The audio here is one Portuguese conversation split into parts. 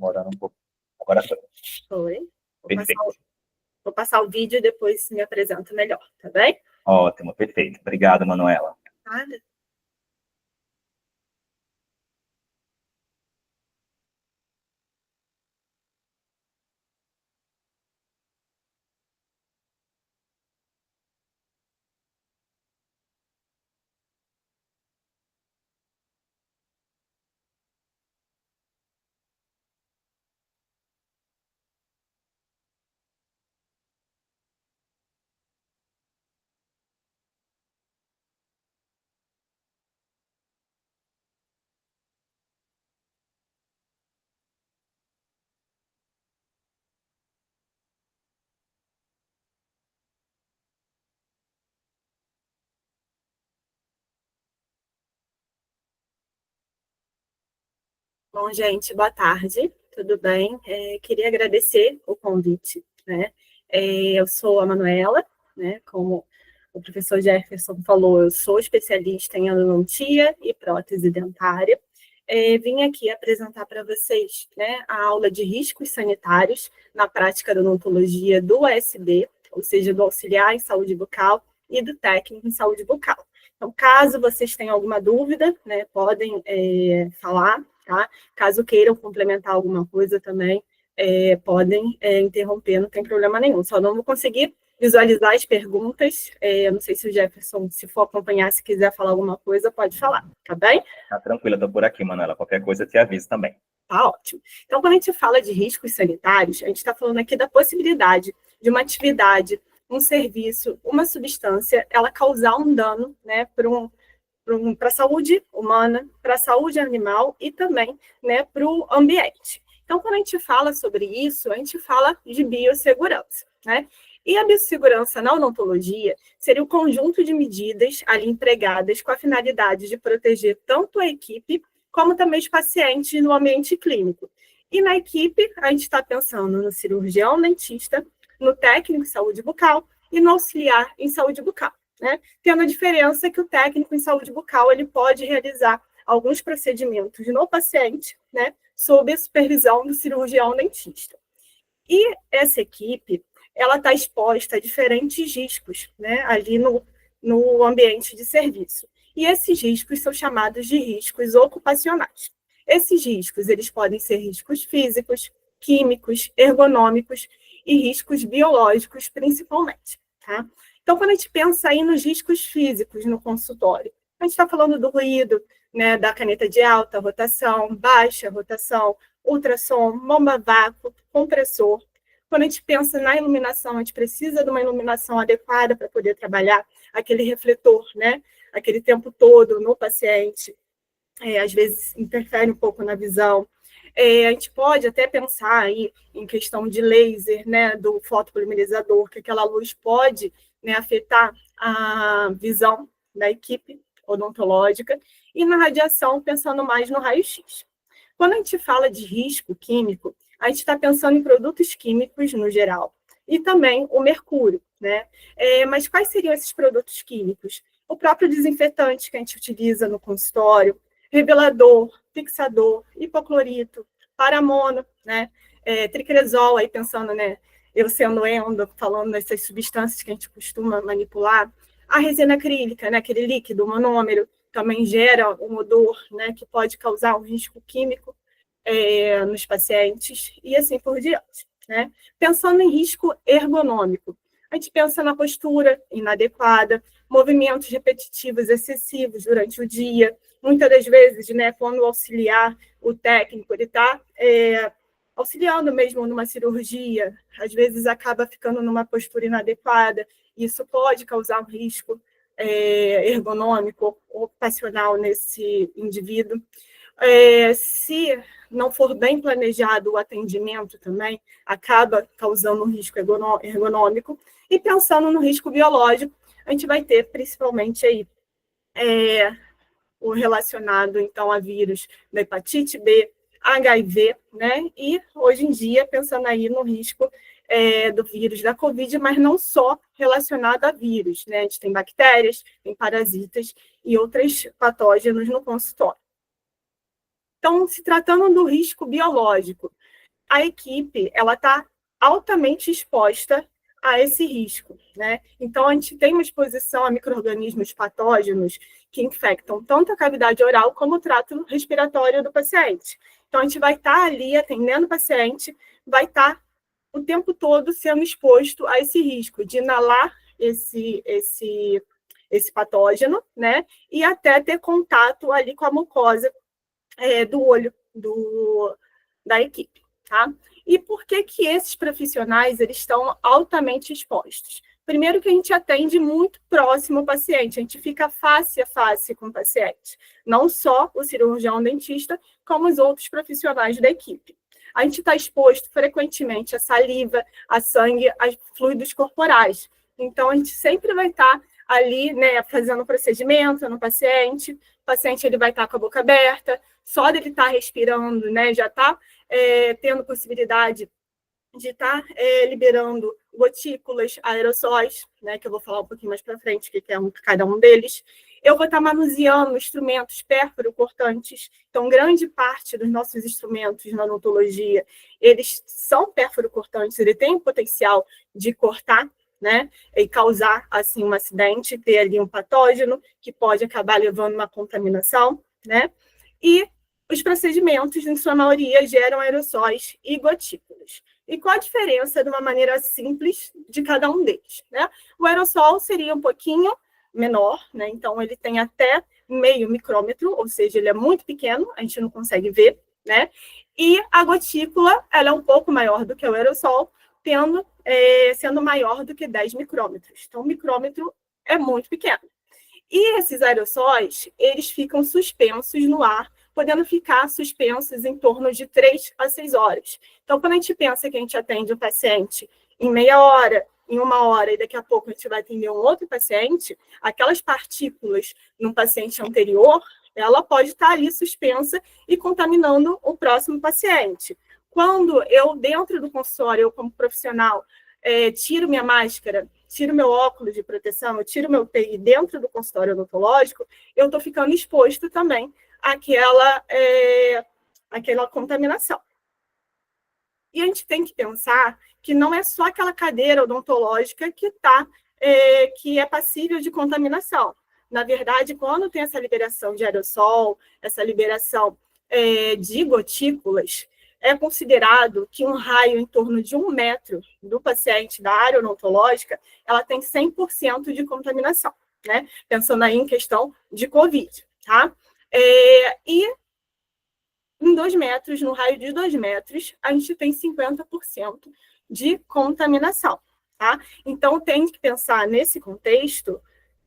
demorando um pouco. Agora foi. Foi. Perfeito. Vou passar o vídeo e depois me apresento melhor, tá bem? Ótimo, perfeito. Obrigado, Manuela. Nada. Bom, gente, boa tarde, tudo bem? Queria agradecer o convite, né? Eu sou a Manuela, né? Como o professor Jefferson falou, eu sou especialista em endodontia e prótese dentária. Vim aqui apresentar para vocês, né, a aula de riscos sanitários na prática da odontologia do USB, ou seja, do auxiliar em saúde bucal e do técnico em saúde bucal. Então, caso vocês tenham alguma dúvida, né, podem falar, tá? Caso queiram complementar alguma coisa também, podem interromper, não tem problema nenhum. Só não vou conseguir visualizar as perguntas. Não sei se o Jefferson, se for acompanhar, se quiser falar alguma coisa, pode falar, tá bem? Tá tranquila, tô por aqui, Manuela. Qualquer coisa eu te aviso também. Tá ótimo. Então, quando a gente fala de riscos sanitários, a gente está falando aqui da possibilidade de uma atividade, um serviço, uma substância, ela causar um dano, né, para a saúde humana, para a saúde animal e também, né, para o ambiente. Então, quando a gente fala sobre isso, a gente fala de biossegurança, né? E a biossegurança na odontologia seria o conjunto de medidas ali empregadas com a finalidade de proteger tanto a equipe como também os pacientes no ambiente clínico. E na equipe, a gente está pensando no cirurgião dentista, no técnico em saúde bucal e no auxiliar em saúde bucal, né? Tendo a diferença que o técnico em saúde bucal ele pode realizar alguns procedimentos no paciente, né, sob a supervisão do cirurgião dentista. E essa equipe, ela está exposta a diferentes riscos, né, ali no ambiente de serviço. E esses riscos são chamados de riscos ocupacionais. Esses riscos, eles podem ser riscos físicos, químicos, ergonômicos e riscos biológicos, principalmente, tá? Então, quando a gente pensa aí nos riscos físicos no consultório, a gente está falando do ruído, né, da caneta de alta rotação, baixa rotação, ultrassom, bomba a vácuo, compressor. Quando a gente pensa na iluminação, a gente precisa de uma iluminação adequada para poder trabalhar aquele refletor, né, aquele tempo todo no paciente. Às vezes interfere um pouco na visão. A gente pode até pensar aí em questão de laser, né, do fotopolimerizador, que aquela luz pode, né, afetar a visão da equipe odontológica, e na radiação, pensando mais no raio-x. Quando a gente fala de risco químico, a gente está pensando em produtos químicos no geral, e também o mercúrio, né? Mas quais seriam esses produtos químicos? O próprio desinfetante que a gente utiliza no consultório, revelador, fixador, hipoclorito, paramono, né? Tricresol, aí pensando, né? Eu sendo endo, falando dessas substâncias que a gente costuma manipular. A resina acrílica, né? Aquele líquido monômero, também gera um odor, né? Que pode causar um risco químico nos pacientes, e assim por diante, né? Pensando em risco ergonômico, a gente pensa na postura inadequada, movimentos repetitivos excessivos durante o dia. Muitas das vezes, né, quando o auxiliar, o técnico, ele está auxiliando mesmo numa cirurgia, às vezes acaba ficando numa postura inadequada, e isso pode causar um risco ergonômico, ocupacional nesse indivíduo. Se não for bem planejado o atendimento também, acaba causando um risco ergonômico. E pensando no risco biológico, a gente vai ter principalmente aí o relacionado, então, a vírus da hepatite B, HIV, né? E, hoje em dia, pensando aí no risco do vírus da Covid, mas não só relacionado a vírus, né? A gente tem bactérias, tem parasitas e outros patógenos no consultório. Então, se tratando do risco biológico, a equipe ela está altamente exposta a esse risco, né? Então, a gente tem uma exposição a micro-organismos patógenos que infectam tanto a cavidade oral como o trato respiratório do paciente. Então, a gente vai estar ali atendendo o paciente, vai estar o tempo todo sendo exposto a esse risco de inalar esse patógeno, né? E até ter contato ali com a mucosa do olho da equipe, tá? E por que esses profissionais eles estão altamente expostos? Primeiro que a gente atende muito próximo ao paciente, a gente fica face a face com o paciente, não só o cirurgião dentista, como os outros profissionais da equipe. A gente está exposto frequentemente a saliva, a sangue, a fluidos corporais. Então, a gente sempre vai estar ali, né, fazendo procedimento no paciente. O paciente ele vai estar com a boca aberta, só dele estar respirando, né, já está tendo possibilidade de estar liberando gotículas, aerossóis, né, que eu vou falar um pouquinho mais para frente, que é cada um deles. Eu vou estar manuseando instrumentos pérfuro-cortantes. Então, grande parte dos nossos instrumentos na odontologia, eles são pérfuro-cortantes, ele tem o potencial de cortar, né, e causar, assim, um acidente, ter ali um patógeno que pode acabar levando uma contaminação, né, e os procedimentos, em sua maioria, geram aerossóis e gotículas. E qual a diferença, de uma maneira simples, de cada um deles, né? O aerossol seria um pouquinho menor, né? Então, ele tem até meio micrômetro, ou seja, ele é muito pequeno, a gente não consegue ver, né? E a gotícula, ela é um pouco maior do que o aerossol, sendo maior do que 10 micrômetros. Então, o micrômetro é muito pequeno. E esses aerossóis, eles ficam suspensos no ar, podendo ficar suspensos em torno de 3 a 6 horas. Então, quando a gente pensa que a gente atende um paciente em meia hora, em 1 hora, e daqui a pouco a gente vai atender um outro paciente, aquelas partículas num paciente anterior, ela pode estar ali suspensa e contaminando o próximo paciente. Quando eu, dentro do consultório, eu como profissional, tiro minha máscara, tiro meu óculos de proteção, eu tiro meu TI dentro do consultório odontológico, eu estou ficando exposto também àquela contaminação. E a gente tem que pensar que não é só aquela cadeira odontológica que é passível de contaminação. Na verdade, quando tem essa liberação de aerossol, essa liberação de gotículas, é considerado que um raio em torno de 1 metro do paciente da área odontológica, ela tem 100% de contaminação, né? Pensando aí em questão de Covid, tá? E em 2 metros, no raio de 2 metros, a gente tem 50% de contaminação, tá? Então, tem que pensar nesse contexto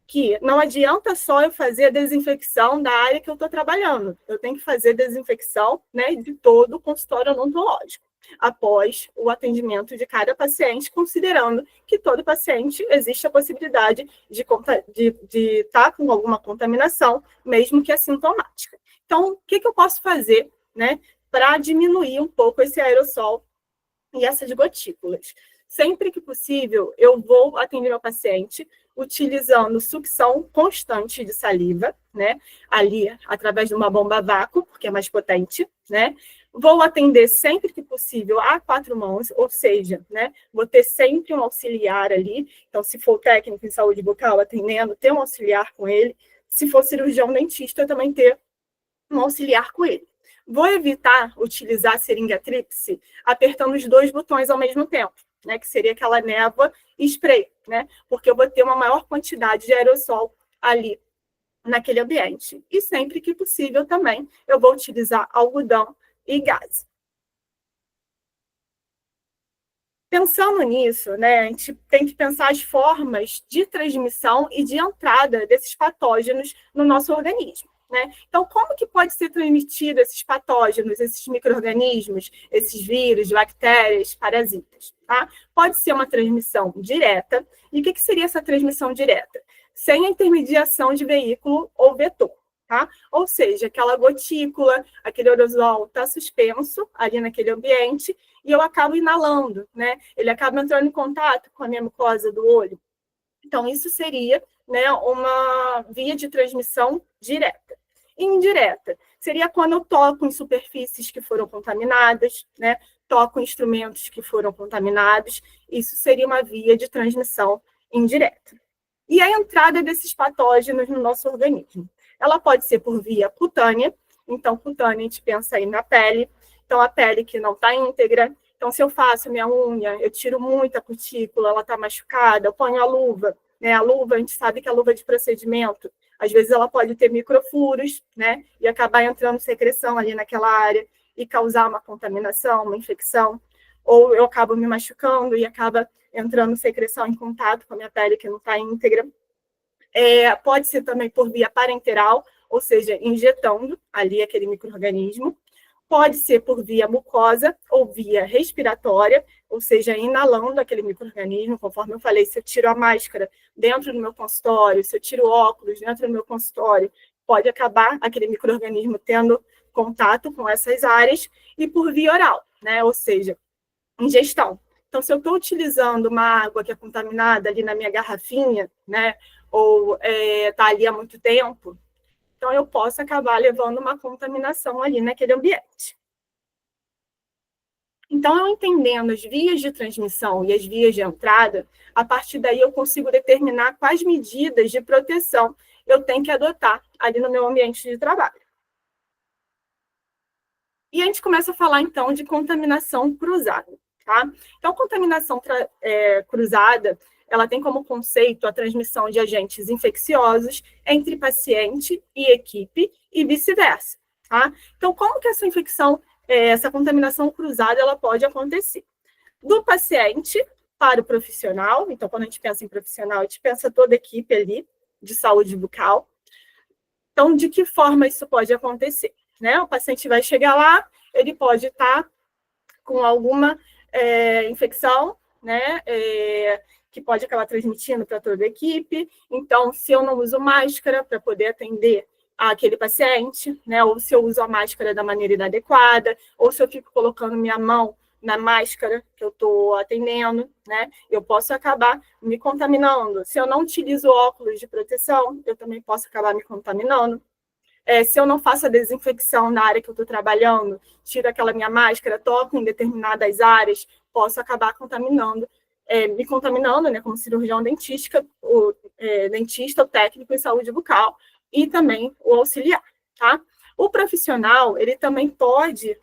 que não adianta só eu fazer a desinfecção da área que eu estou trabalhando. Eu tenho que fazer desinfecção, né, de todo o consultório odontológico, após o atendimento de cada paciente, considerando que todo paciente existe a possibilidade de estar com alguma contaminação, mesmo que assintomática. Então, o que eu posso fazer, né, para diminuir um pouco esse aerossol e essas gotículas? Sempre que possível, eu vou atender meu paciente utilizando sucção constante de saliva, né? Ali, através de uma bomba a vácuo, porque é mais potente, né? Vou atender sempre que possível a 4 mãos, ou seja, né? Vou ter sempre um auxiliar ali. Então, se for técnico em saúde bucal atendendo, ter um auxiliar com ele. Se for cirurgião dentista, também ter um auxiliar com ele. Vou evitar utilizar a seringa tríplice apertando os 2 botões ao mesmo tempo, né, que seria aquela névoa e spray, né, porque eu vou ter uma maior quantidade de aerossol ali naquele ambiente. E sempre que possível também, eu vou utilizar algodão e gás. Pensando nisso, né, a gente tem que pensar as formas de transmissão e de entrada desses patógenos no nosso organismo, né? Então, como que pode ser transmitido esses patógenos, esses micro-organismos, esses vírus, bactérias, parasitas? Tá? Pode ser uma transmissão direta. E o que seria essa transmissão direta? Sem a intermediação de veículo ou vetor. Tá? Ou seja, aquela gotícula, aquele aerosol está suspenso ali naquele ambiente e eu acabo inalando, né? Ele acaba entrando em contato com a minha mucosa do olho. Então, isso seria, né, uma via de transmissão direta. Indireta seria quando eu toco em superfícies que foram contaminadas, né? toco instrumentos que foram contaminados, isso seria uma via de transmissão indireta. E a entrada desses patógenos no nosso organismo? Ela pode ser por via cutânea, então cutânea a gente pensa aí na pele, então a pele que não está íntegra, então se eu faço minha unha, eu tiro muita cutícula, ela está machucada, eu ponho a luva, né? A luva, a gente sabe que a luva de procedimento, às vezes ela pode ter microfuros, né? E acabar entrando secreção ali naquela área e causar uma contaminação, uma infecção, ou eu acabo me machucando e acaba entrando secreção em contato com a minha pele que não está íntegra. Pode ser também por via parenteral, ou seja, injetando ali aquele micro-organismo. Pode ser por via mucosa ou via respiratória, ou seja, inalando aquele micro-organismo, conforme eu falei, se eu tiro a máscara dentro do meu consultório, se eu tiro óculos dentro do meu consultório, pode acabar aquele micro-organismo tendo contato com essas áreas, e por via oral, né? Ou seja, ingestão. Então, se eu estou utilizando uma água que é contaminada ali na minha garrafinha, né? Ou está ali há muito tempo, então eu posso acabar levando uma contaminação ali naquele ambiente. Então, eu entendendo as vias de transmissão e as vias de entrada, a partir daí eu consigo determinar quais medidas de proteção eu tenho que adotar ali no meu ambiente de trabalho. E a gente começa a falar, então, de contaminação cruzada, tá? Então, contaminação cruzada, ela tem como conceito a transmissão de agentes infecciosos entre paciente e equipe e vice-versa, tá? Então, como que essa infecção, essa contaminação cruzada, ela pode acontecer? Do paciente para o profissional, então, quando a gente pensa em profissional, a gente pensa toda a equipe ali de saúde bucal. Então, de que forma isso pode acontecer? Né? O paciente vai chegar lá, ele pode estar com alguma infecção, né? Que pode acabar transmitindo para toda a equipe. Então, se eu não uso máscara para poder atender aquele paciente, né? Ou se eu uso a máscara da maneira inadequada, ou se eu fico colocando minha mão na máscara que eu estou atendendo, né? Eu posso acabar me contaminando. Se eu não utilizo óculos de proteção, eu também posso acabar me contaminando. Se eu não faço a desinfecção na área que eu estou trabalhando, tiro aquela minha máscara, toco em determinadas áreas, posso acabar contaminando, me contaminando, né, como cirurgião dentista, o técnico em saúde bucal e também o auxiliar, tá? O profissional, ele também pode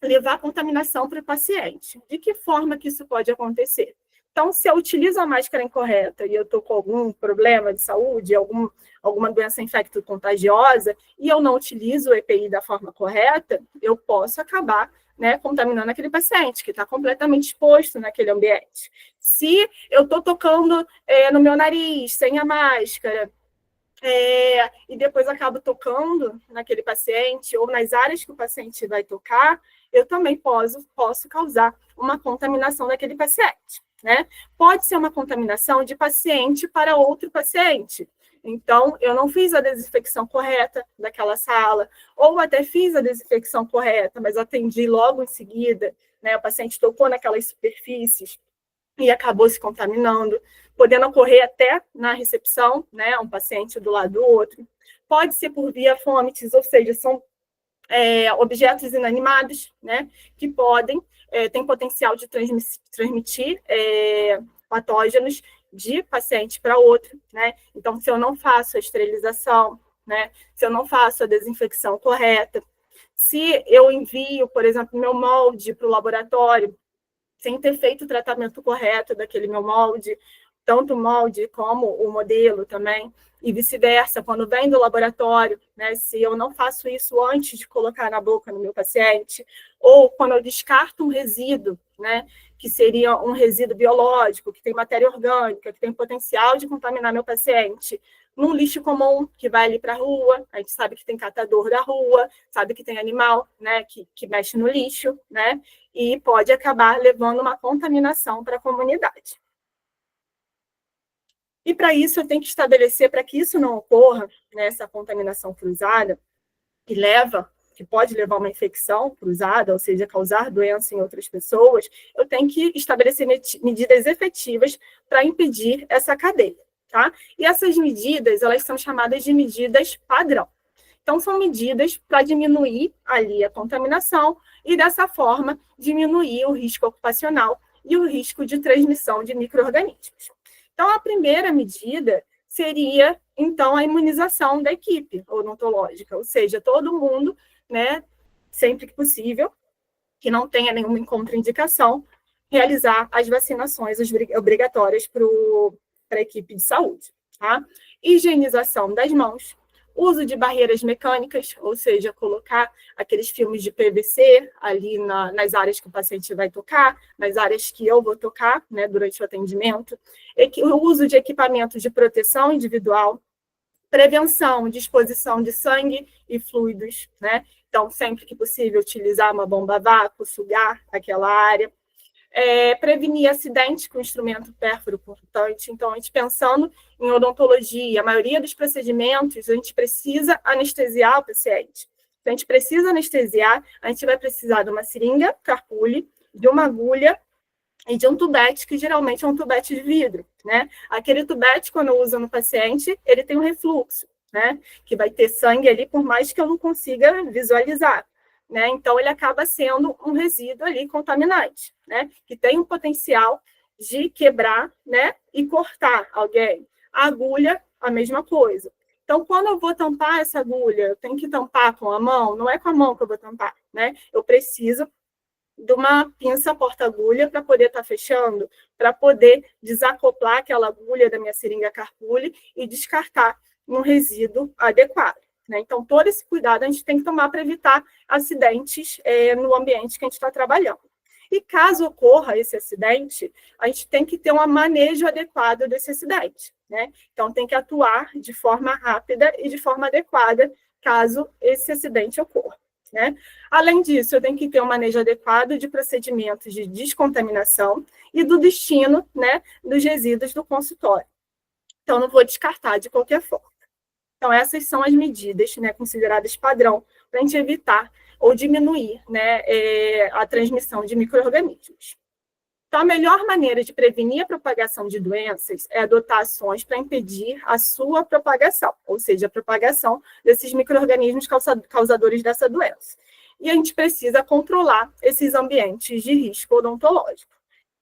levar contaminação para o paciente. De que forma que isso pode acontecer? Então, se eu utilizo a máscara incorreta e eu estou com algum problema de saúde, alguma doença infecto-contagiosa, e eu não utilizo o EPI da forma correta, eu posso acabar, né, contaminando aquele paciente que está completamente exposto naquele ambiente. Se eu estou tocando no meu nariz, sem a máscara, e depois acabo tocando naquele paciente, ou nas áreas que o paciente vai tocar, eu também posso causar uma contaminação daquele paciente. Né? Pode ser uma contaminação de paciente para outro paciente. Então, eu não fiz a desinfecção correta daquela sala, ou até fiz a desinfecção correta, mas atendi logo em seguida, né? O paciente tocou naquelas superfícies e acabou se contaminando, podendo ocorrer até na recepção, né? Um paciente do lado do outro. Pode ser por via fomites, ou seja, são objetos inanimados, né? Que podem tem potencial de transmitir patógenos de paciente para outro, né? Então, se eu não faço a esterilização, né? Se eu não faço a desinfecção correta, se eu envio, por exemplo, meu molde para o laboratório, sem ter feito o tratamento correto daquele meu molde, tanto o molde como o modelo também, e vice-versa, quando vem do laboratório, né, se eu não faço isso antes de colocar na boca no meu paciente, ou quando eu descarto um resíduo, né, que seria um resíduo biológico, que tem matéria orgânica, que tem potencial de contaminar meu paciente, num lixo comum que vai ali para a rua, a gente sabe que tem catador da rua, sabe que tem animal, né, que mexe no lixo, né, e pode acabar levando uma contaminação para a comunidade. E para isso eu tenho que estabelecer, para que isso não ocorra, né, essa contaminação cruzada, que pode levar a uma infecção cruzada, ou seja, causar doença em outras pessoas, eu tenho que estabelecer medidas efetivas para impedir essa cadeia, tá? E essas medidas, elas são chamadas de medidas padrão. Então, são medidas para diminuir ali a contaminação e, dessa forma, diminuir o risco ocupacional e o risco de transmissão de micro-organismos. Então, a primeira medida seria, então, a imunização da equipe odontológica, ou seja, todo mundo, né, sempre que possível, que não tenha nenhuma contraindicação, realizar as vacinações obrigatórias para a equipe de saúde. Tá? Higienização das mãos, uso de barreiras mecânicas, ou seja, colocar aqueles filmes de PVC ali nas áreas que o paciente vai tocar, nas áreas que eu vou tocar, né, durante o atendimento, o uso de equipamentos de proteção individual, prevenção de exposição de sangue e fluidos, né? Então, sempre que possível, utilizar uma bomba a vácuo, sugar aquela área. Prevenir acidente com instrumento pérfuro cortante. Então, a gente pensando em odontologia, a maioria dos procedimentos, a gente precisa anestesiar o paciente. Se a gente precisa anestesiar, a gente vai precisar de uma seringa carpule, de uma agulha e de um tubete, que geralmente é um tubete de vidro, né? Aquele tubete, quando usa no paciente, ele tem um refluxo, né? Que vai ter sangue ali, por mais que eu não consiga visualizar. Né? Então, ele acaba sendo um resíduo ali contaminante, né? Que tem um potencial de quebrar, né? E cortar alguém. A agulha, a mesma coisa. Então, quando eu vou tampar essa agulha, eu tenho que tampar com a mão? Não é com a mão que eu vou tampar, né? Eu preciso de uma pinça porta-agulha para poder estar fechando, para poder desacoplar aquela agulha da minha seringa carpule e descartar um resíduo adequado. Né? Então, todo esse cuidado a gente tem que tomar para evitar acidentes no ambiente que a gente está trabalhando. E caso ocorra esse acidente, a gente tem que ter um manejo adequado desse acidente. Né? Então, tem que atuar de forma rápida e de forma adequada caso esse acidente ocorra. Né? Além disso, eu tenho que ter um manejo adequado de procedimentos de descontaminação e do destino, né, dos resíduos do consultório. Então, não vou descartar de qualquer forma. Então, essas são as medidas, né, consideradas padrão para a gente evitar ou diminuir, né, a transmissão de micro-organismos. Então, a melhor maneira de prevenir a propagação de doenças é adotar ações para impedir a sua propagação, ou seja, a propagação desses micro-organismos causadores dessa doença. E a gente precisa controlar esses ambientes de risco odontológico.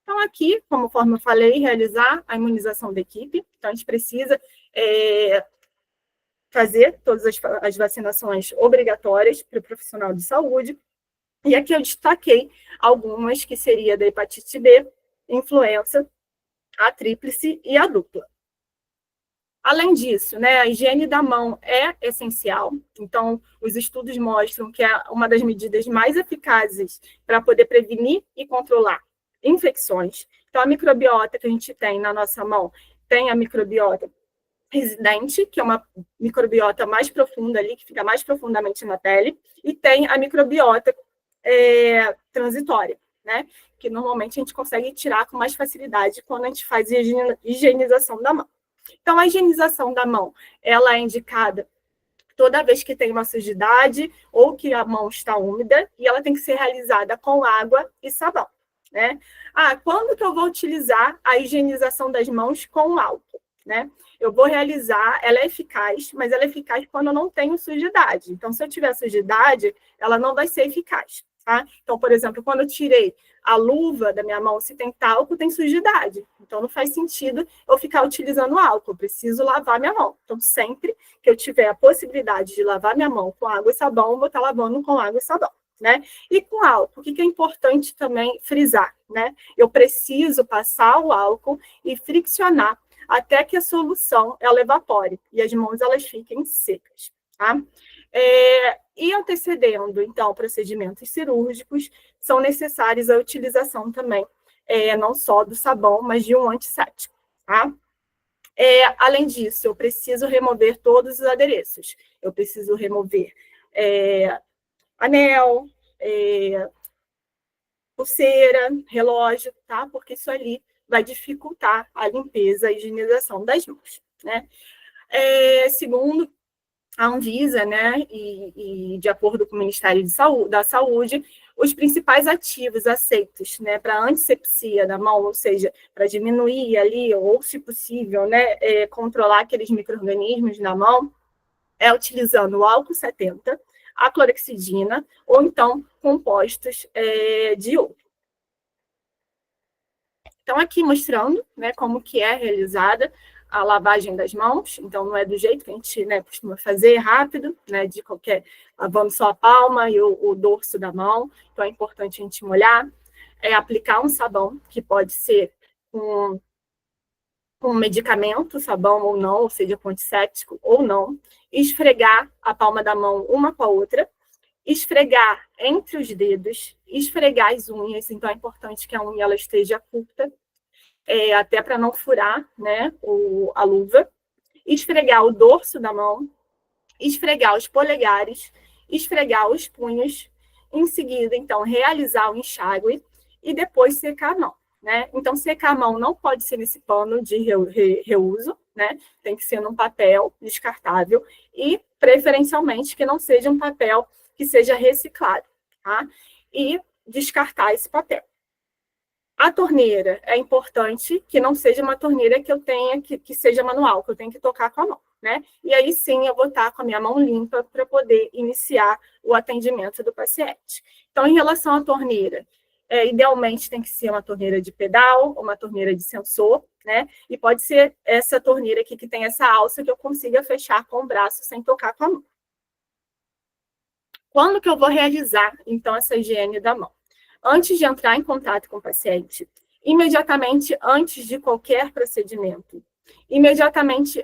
Então, aqui, conforme eu falei, realizar a imunização da equipe. Então, a gente precisa fazer todas as vacinações obrigatórias para o profissional de saúde. E aqui eu destaquei algumas, que seria da hepatite B, influenza, a tríplice e a dupla. Além disso, né, a higiene da mão é essencial. Então, os estudos mostram que é uma das medidas mais eficazes para poder prevenir e controlar infecções. Então, a microbiota que a gente tem na nossa mão tem a microbiota residente, que é uma microbiota mais profunda ali, que fica mais profundamente na pele, e tem a microbiota transitória, né? Que normalmente a gente consegue tirar com mais facilidade quando a gente faz higienização da mão. Então, a higienização da mão, ela é indicada toda vez que tem uma sujidade ou que a mão está úmida, e ela tem que ser realizada com água e sabão, né? Quando que eu vou utilizar a higienização das mãos com álcool, né? Eu vou realizar, ela é eficaz, mas ela é eficaz quando eu não tenho sujidade. Então, se eu tiver sujidade, ela não vai ser eficaz, tá? Então, por exemplo, quando eu tirei a luva da minha mão, se tem talco, tem sujidade. Então, não faz sentido eu ficar utilizando álcool, eu preciso lavar minha mão. Então, sempre que eu tiver a possibilidade de lavar minha mão com água e sabão, eu vou estar lavando com água e sabão, né? E com álcool, o que é importante também frisar, né? Eu preciso passar o álcool e friccionar até que a solução ela evapore e as mãos elas fiquem secas, tá? E antecedendo, então, procedimentos cirúrgicos, são necessários a utilização também, não só do sabão, mas de um antisséptico, tá? Além disso, eu preciso remover todos os adereços. Eu preciso remover anel, pulseira, relógio, tá? Porque isso ali vai dificultar a limpeza, a higienização das mãos, né? Segundo a Anvisa, né, e de acordo com o Ministério da Saúde, os principais ativos aceitos, né, para antisepsia da mão, ou seja, para diminuir ali, ou se possível, né, controlar aqueles micro-organismos na mão, é utilizando o álcool 70, a clorexidina, ou então compostos de iodo. Então, aqui mostrando, né, como que é realizada a lavagem das mãos. Então, não é do jeito que a gente, né, costuma fazer, rápido, né, de qualquer, lavando só a palma e o dorso da mão. Então, é importante a gente molhar, aplicar um sabão, que pode ser um medicamento, sabão ou não, ou seja, com antisséptico ou não, esfregar a palma da mão uma com a outra, esfregar entre os dedos, esfregar as unhas. Então, é importante que a unha ela esteja curta, até para não furar, né, a luva, esfregar o dorso da mão, esfregar os polegares, esfregar os punhos, em seguida, então, realizar o enxágue e depois secar a mão, né? Então, secar a mão não pode ser nesse pano de reuso, né? Tem que ser num papel descartável e, preferencialmente, que não seja um papel que seja reciclado, tá? E descartar esse papel. A torneira é importante que não seja uma torneira que eu tenha que seja manual, que eu tenha que tocar com a mão, né? E aí sim eu vou estar com a minha mão limpa para poder iniciar o atendimento do paciente. Então, em relação à torneira, idealmente tem que ser uma torneira de pedal, uma torneira de sensor, né? E pode ser essa torneira aqui que tem essa alça que eu consiga fechar com o braço sem tocar com a mão. Quando que eu vou realizar, então, essa higiene da mão? Antes de entrar em contato com o paciente, imediatamente antes de qualquer procedimento, imediatamente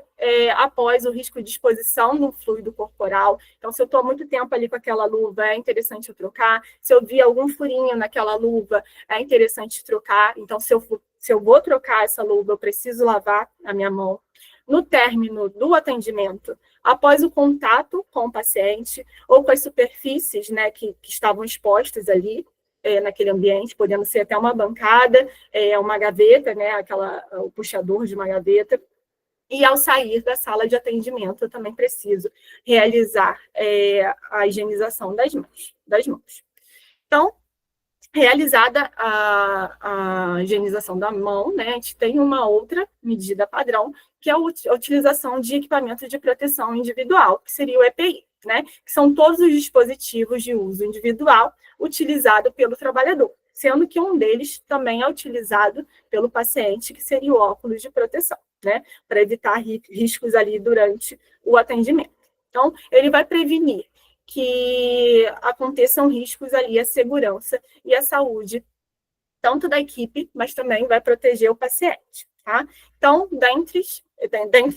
após o risco de exposição de um fluido corporal. Então, se eu estou há muito tempo ali com aquela luva, é interessante eu trocar. Se eu vi algum furinho naquela luva, é interessante trocar. Então, se eu vou trocar essa luva, eu preciso lavar a minha mão. No término do atendimento, após o contato com o paciente ou com as superfícies, né, que estavam expostas ali, naquele ambiente, podendo ser até uma bancada, uma gaveta, né, o puxador de uma gaveta. E ao sair da sala de atendimento, eu também preciso realizar a higienização das mãos. Então, realizada a higienização da mão, né, a gente tem uma outra medida padrão, que é a utilização de equipamento de proteção individual, que seria o EPI, né, que são todos os dispositivos de uso individual utilizado pelo trabalhador, sendo que um deles também é utilizado pelo paciente, que seria o óculos de proteção, né, para evitar riscos ali durante o atendimento. Então, ele vai prevenir que aconteçam riscos ali à segurança e à saúde, tanto da equipe, mas também vai proteger o paciente, tá? Então, dentre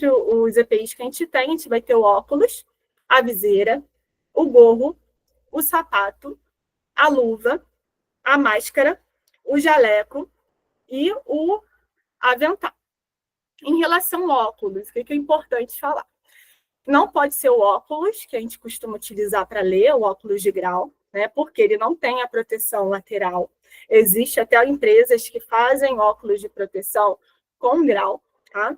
os EPIs que a gente vai ter o óculos, a viseira, o gorro, o sapato, a luva, a máscara, o jaleco e o avental. Em relação ao óculos, o que é importante falar? Não pode ser o óculos que a gente costuma utilizar para ler, o óculos de grau, né? Porque ele não tem a proteção lateral. Existe até empresas que fazem óculos de proteção com grau, tá?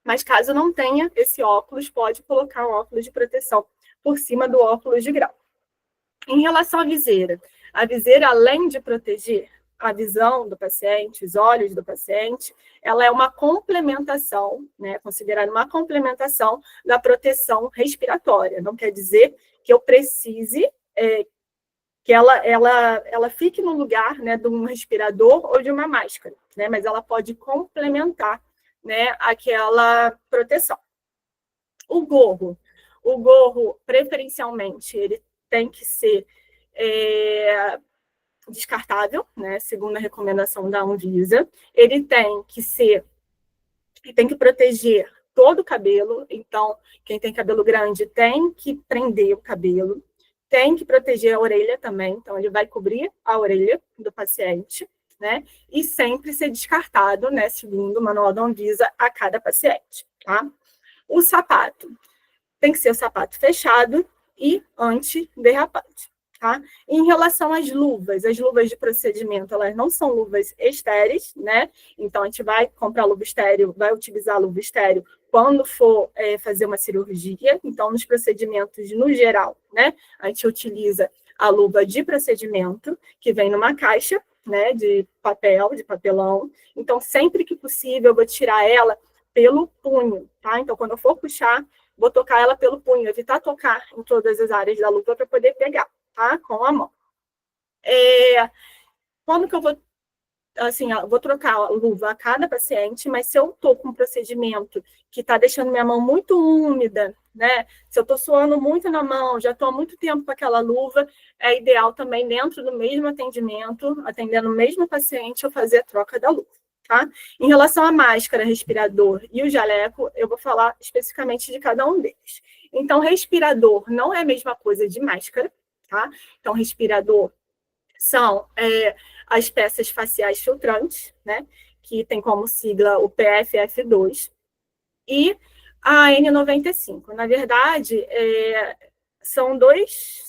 Mas caso não tenha esse óculos, pode colocar um óculos de proteção por cima do óculos de grau. Em relação à viseira, além de proteger a visão do paciente, os olhos do paciente, ela é uma complementação, né, considerada uma complementação da proteção respiratória. Não quer dizer que eu precise que ela fique no lugar, né, de um respirador ou de uma máscara, né, mas ela pode complementar, né, aquela proteção. O gorro, preferencialmente, ele tem que ser descartável, né, segundo a recomendação da Anvisa. Ele tem que proteger todo o cabelo. Então, quem tem cabelo grande tem que prender o cabelo, tem que proteger a orelha também. Então, ele vai cobrir a orelha do paciente, né, e sempre ser descartado, né, segundo o manual da Anvisa, a cada paciente, tá? O sapato tem que ser o sapato fechado e antiderrapante, tá? Em relação às luvas de procedimento, elas não são luvas estéreis, né? Então, a gente vai comprar luva estéreo, vai utilizar a luva estéreo quando for fazer uma cirurgia. Então, nos procedimentos no geral, né? A gente utiliza a luva de procedimento, que vem numa caixa, né? De papelão. Então, sempre que possível, eu vou tirar ela pelo punho, tá? Então, quando eu for puxar, vou tocar ela pelo punho, evitar tocar em todas as áreas da luva para poder pegar, tá? Com a mão. Como que eu vou, assim, eu vou trocar a luva a cada paciente, mas se eu estou com um procedimento que está deixando minha mão muito úmida, né? Se eu estou suando muito na mão, já estou há muito tempo com aquela luva, é ideal também, dentro do mesmo atendimento, atendendo o mesmo paciente, eu fazer a troca da luva, tá? Em relação à máscara, respirador e o jaleco, eu vou falar especificamente de cada um deles. Então, respirador não é a mesma coisa de máscara, tá? Então, respirador são as peças faciais filtrantes, né? Que tem como sigla o PFF2, e a N95. Na verdade, são dois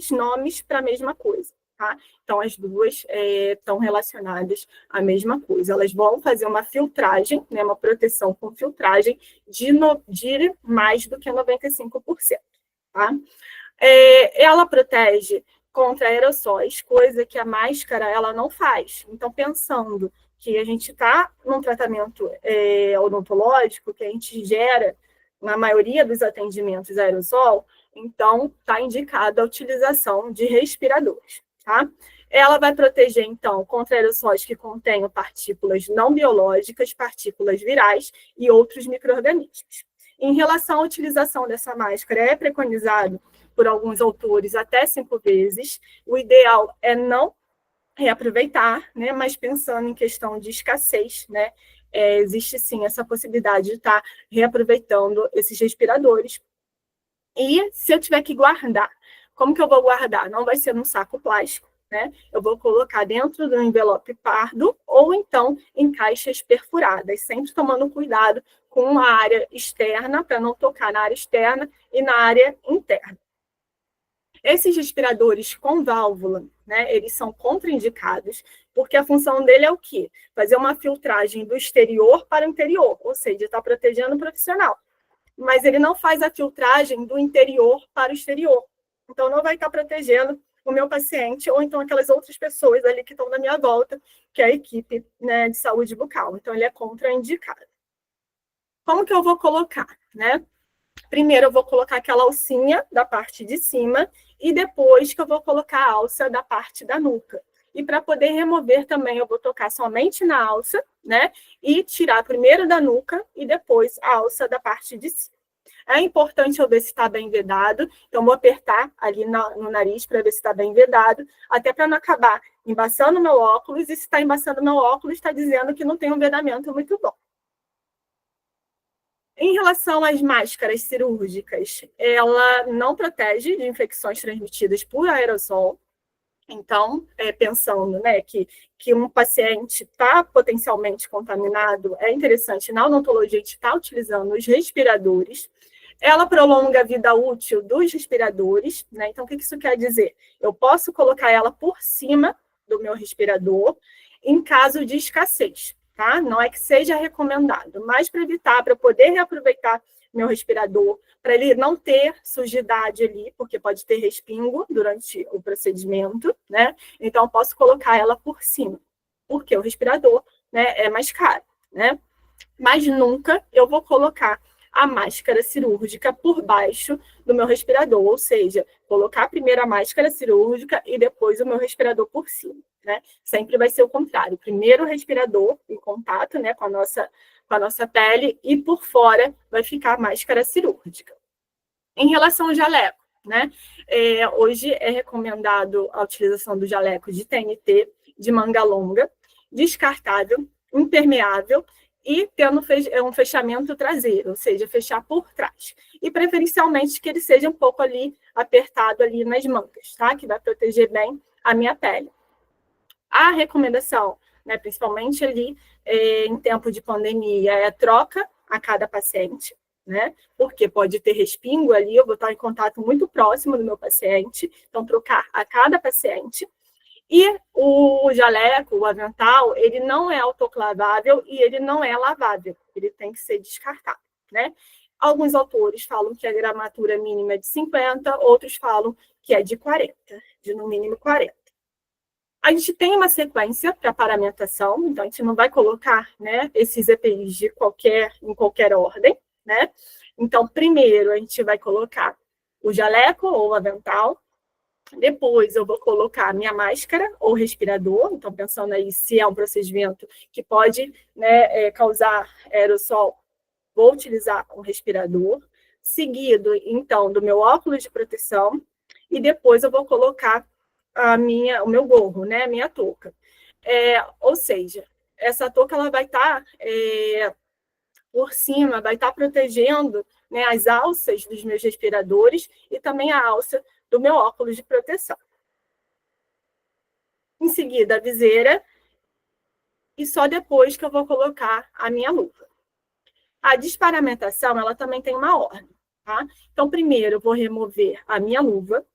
nomes para a mesma coisa, tá? Então, as duas estão relacionadas à mesma coisa. Elas vão fazer uma filtragem, né, uma proteção com filtragem de mais do que 95%, tá? Ela protege contra aerossóis, coisa que a máscara ela não faz. Então, pensando que a gente está num tratamento odontológico, que a gente gera, na maioria dos atendimentos, aerossol, então está indicada a utilização de respiradores, tá? Ela vai proteger, então, contra aerossóis que contenham partículas não biológicas, partículas virais e outros micro-organismos. Em relação à utilização dessa máscara, é preconizado por alguns autores até 5 vezes. O ideal é não reaproveitar, né? Mas pensando em questão de escassez, né? Existe sim essa possibilidade de estar reaproveitando esses respiradores. E se eu tiver que guardar, como que eu vou guardar? Não vai ser num saco plástico, né? Eu vou colocar dentro do envelope pardo ou então em caixas perfuradas, sempre tomando cuidado com a área externa, para não tocar na área externa e na área interna. Esses respiradores com válvula, né, eles são contraindicados, porque a função dele é o quê? Fazer uma filtragem do exterior para o interior, ou seja, está protegendo o profissional. Mas ele não faz a filtragem do interior para o exterior. Então, não vai estar protegendo o meu paciente ou então aquelas outras pessoas ali que estão na minha volta, que é a equipe, né, de saúde bucal. Então, ele é contraindicado. Como que eu vou colocar, né? Primeiro, eu vou colocar aquela alcinha da parte de cima e depois que eu vou colocar a alça da parte da nuca. E para poder remover também, eu vou tocar somente na alça, né? E tirar primeiro da nuca e depois a alça da parte de cima. É importante eu ver se está bem vedado, então vou apertar ali no nariz para ver se está bem vedado, até para não acabar embaçando meu óculos, e se está embaçando meu óculos, está dizendo que não tem um vedamento muito bom. Em relação às máscaras cirúrgicas, ela não protege de infecções transmitidas por aerossol. Então, pensando, né, que um paciente está potencialmente contaminado, é interessante, na odontologia, a gente está utilizando os respiradores. Ela prolonga a vida útil dos respiradores, né? Então, o que isso quer dizer? Eu posso colocar ela por cima do meu respirador em caso de escassez. Tá? Não é que seja recomendado, mas para evitar, para eu poder reaproveitar meu respirador, para ele não ter sujidade ali, porque pode ter respingo durante o procedimento, né? Então, eu posso colocar ela por cima, porque o respirador, né, é mais caro, né? Mas nunca eu vou colocar a máscara cirúrgica por baixo do meu respirador, ou seja, colocar primeiro a máscara cirúrgica e depois o meu respirador por cima, né? Sempre vai ser o contrário. Primeiro o respirador em contato, né, com a nossa pele, e por fora vai ficar a máscara cirúrgica. Em relação ao jaleco, né? Hoje é recomendado a utilização do jaleco de TNT, de manga longa, descartável, impermeável, e tendo um fechamento traseiro, ou seja, fechar por trás. E preferencialmente que ele seja um pouco ali apertado ali nas mangas, tá? Que vai proteger bem a minha pele. A recomendação, né, principalmente ali em tempo de pandemia, é a troca a cada paciente, né? Porque pode ter respingo ali, eu vou estar em contato muito próximo do meu paciente, então trocar a cada paciente. E o jaleco, o avental, ele não é autoclavável e ele não é lavável, ele tem que ser descartado, né? Alguns autores falam que a gramatura mínima é de 50, outros falam que é de 40, de no mínimo 40. A gente tem uma sequência para paramentação, então a gente não vai colocar, né, esses EPIs em qualquer ordem, né? Então, primeiro, a gente vai colocar o jaleco ou o avental. Depois, eu vou colocar a minha máscara ou respirador. Então, pensando aí se é um procedimento que pode, né, causar aerossol, vou utilizar um respirador. Seguido, então, do meu óculos de proteção. E depois eu vou colocar o meu gorro, né, a minha touca. Ou seja, essa touca ela vai estar por cima, vai estar protegendo, né, as alças dos meus respiradores e também a alça do meu óculos de proteção. Em seguida, a viseira, e só depois que eu vou colocar a minha luva. A desparamentação, ela também tem uma ordem, tá? Então, primeiro eu vou remover a minha luva,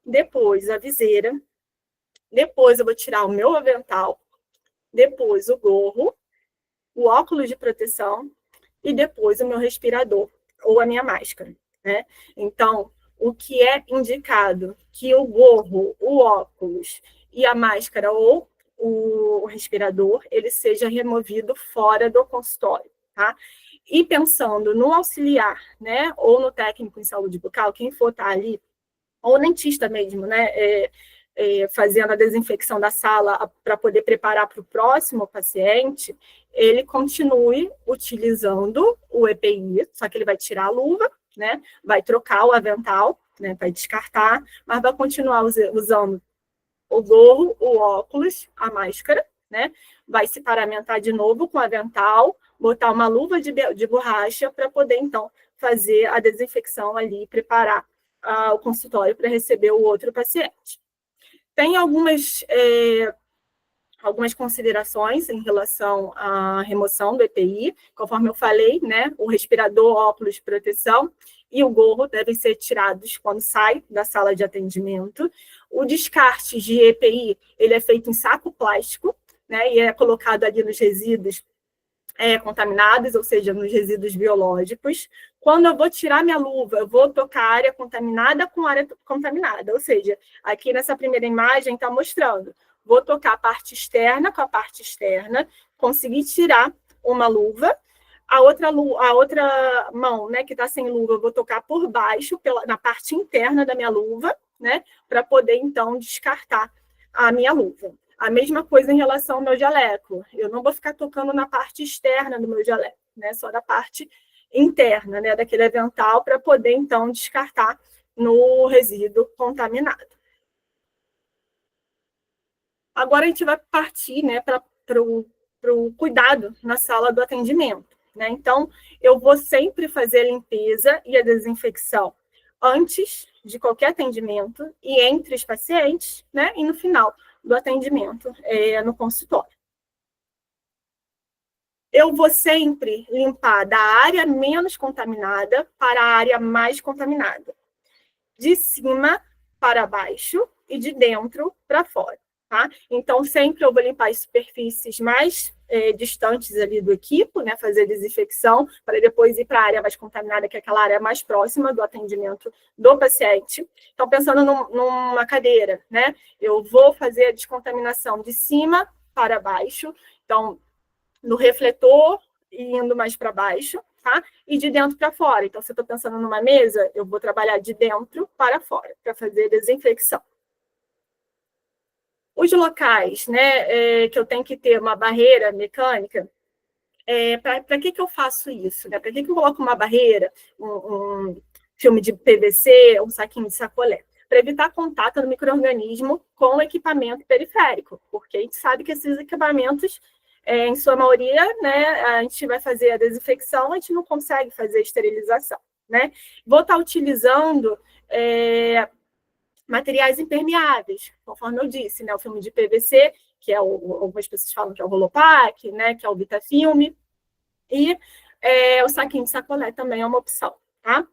depois a viseira, depois eu vou tirar o meu avental, depois o gorro, o óculos de proteção e depois o meu respirador ou a minha máscara, né? Então, o que é indicado que o gorro, o óculos e a máscara ou o respirador, ele seja removido fora do consultório, tá? E pensando no auxiliar, né, ou no técnico em saúde bucal, quem for estar ali, ou dentista mesmo, né, fazendo a desinfecção da sala para poder preparar para o próximo paciente, ele continue utilizando o EPI, só que ele vai tirar a luva, né, vai trocar o avental, né, vai descartar, mas vai continuar usando o gorro, o óculos, a máscara, né, vai se paramentar de novo com o avental, botar uma luva de borracha para poder, então, fazer a desinfecção ali, preparar o consultório para receber o outro paciente. Tem algumas considerações em relação à remoção do EPI, conforme eu falei, né? O respirador, óculos de proteção e o gorro devem ser tirados quando sai da sala de atendimento. O descarte de EPI, ele é feito em saco plástico, né? E é colocado ali nos resíduos contaminados, ou seja, nos resíduos biológicos. Quando eu vou tirar minha luva, eu vou tocar área contaminada com área contaminada, ou seja, aqui nessa primeira imagem está mostrando, vou tocar a parte externa com a parte externa, conseguir tirar uma luva, a outra mão, né, que está sem luva, eu vou tocar por baixo, na parte interna da minha luva, né, para poder, então, descartar a minha luva. A mesma coisa em relação ao meu jaleco. Eu não vou ficar tocando na parte externa do meu jaleco, né? Só da parte interna, né? Daquele avental, para poder, então, descartar no resíduo contaminado. Agora a gente vai partir, né, para o cuidado na sala do atendimento, né? Então, eu vou sempre fazer a limpeza e a desinfecção antes de qualquer atendimento e entre os pacientes, né? E no final do atendimento no consultório. Eu vou sempre limpar da área menos contaminada para a área mais contaminada. De cima para baixo e de dentro para fora, tá? Então, sempre eu vou limpar as superfícies mais distantes ali do equipo, né? Fazer desinfecção, para depois ir para a área mais contaminada, que é aquela área mais próxima do atendimento do paciente. Então, pensando numa cadeira, né? Eu vou fazer a descontaminação de cima para baixo, então, no refletor e indo mais para baixo, tá? E de dentro para fora. Então, se eu estou pensando numa mesa, eu vou trabalhar de dentro para fora, para fazer desinfecção. Os locais, né, que eu tenho que ter uma barreira mecânica, para que eu faço isso? Né? Para que eu coloco uma barreira, um filme de PVC, um saquinho de sacolé? Para evitar contato do micro-organismo com o equipamento periférico, porque a gente sabe que esses equipamentos, em sua maioria, né, a gente vai fazer a desinfecção, a gente não consegue fazer a esterilização, né? Vou estar utilizando materiais impermeáveis, conforme eu disse, né, o filme de PVC, que é algumas pessoas falam que é o Rolopac, né, que é o Vitafilme, e o saquinho de sacolé também é uma opção, tá?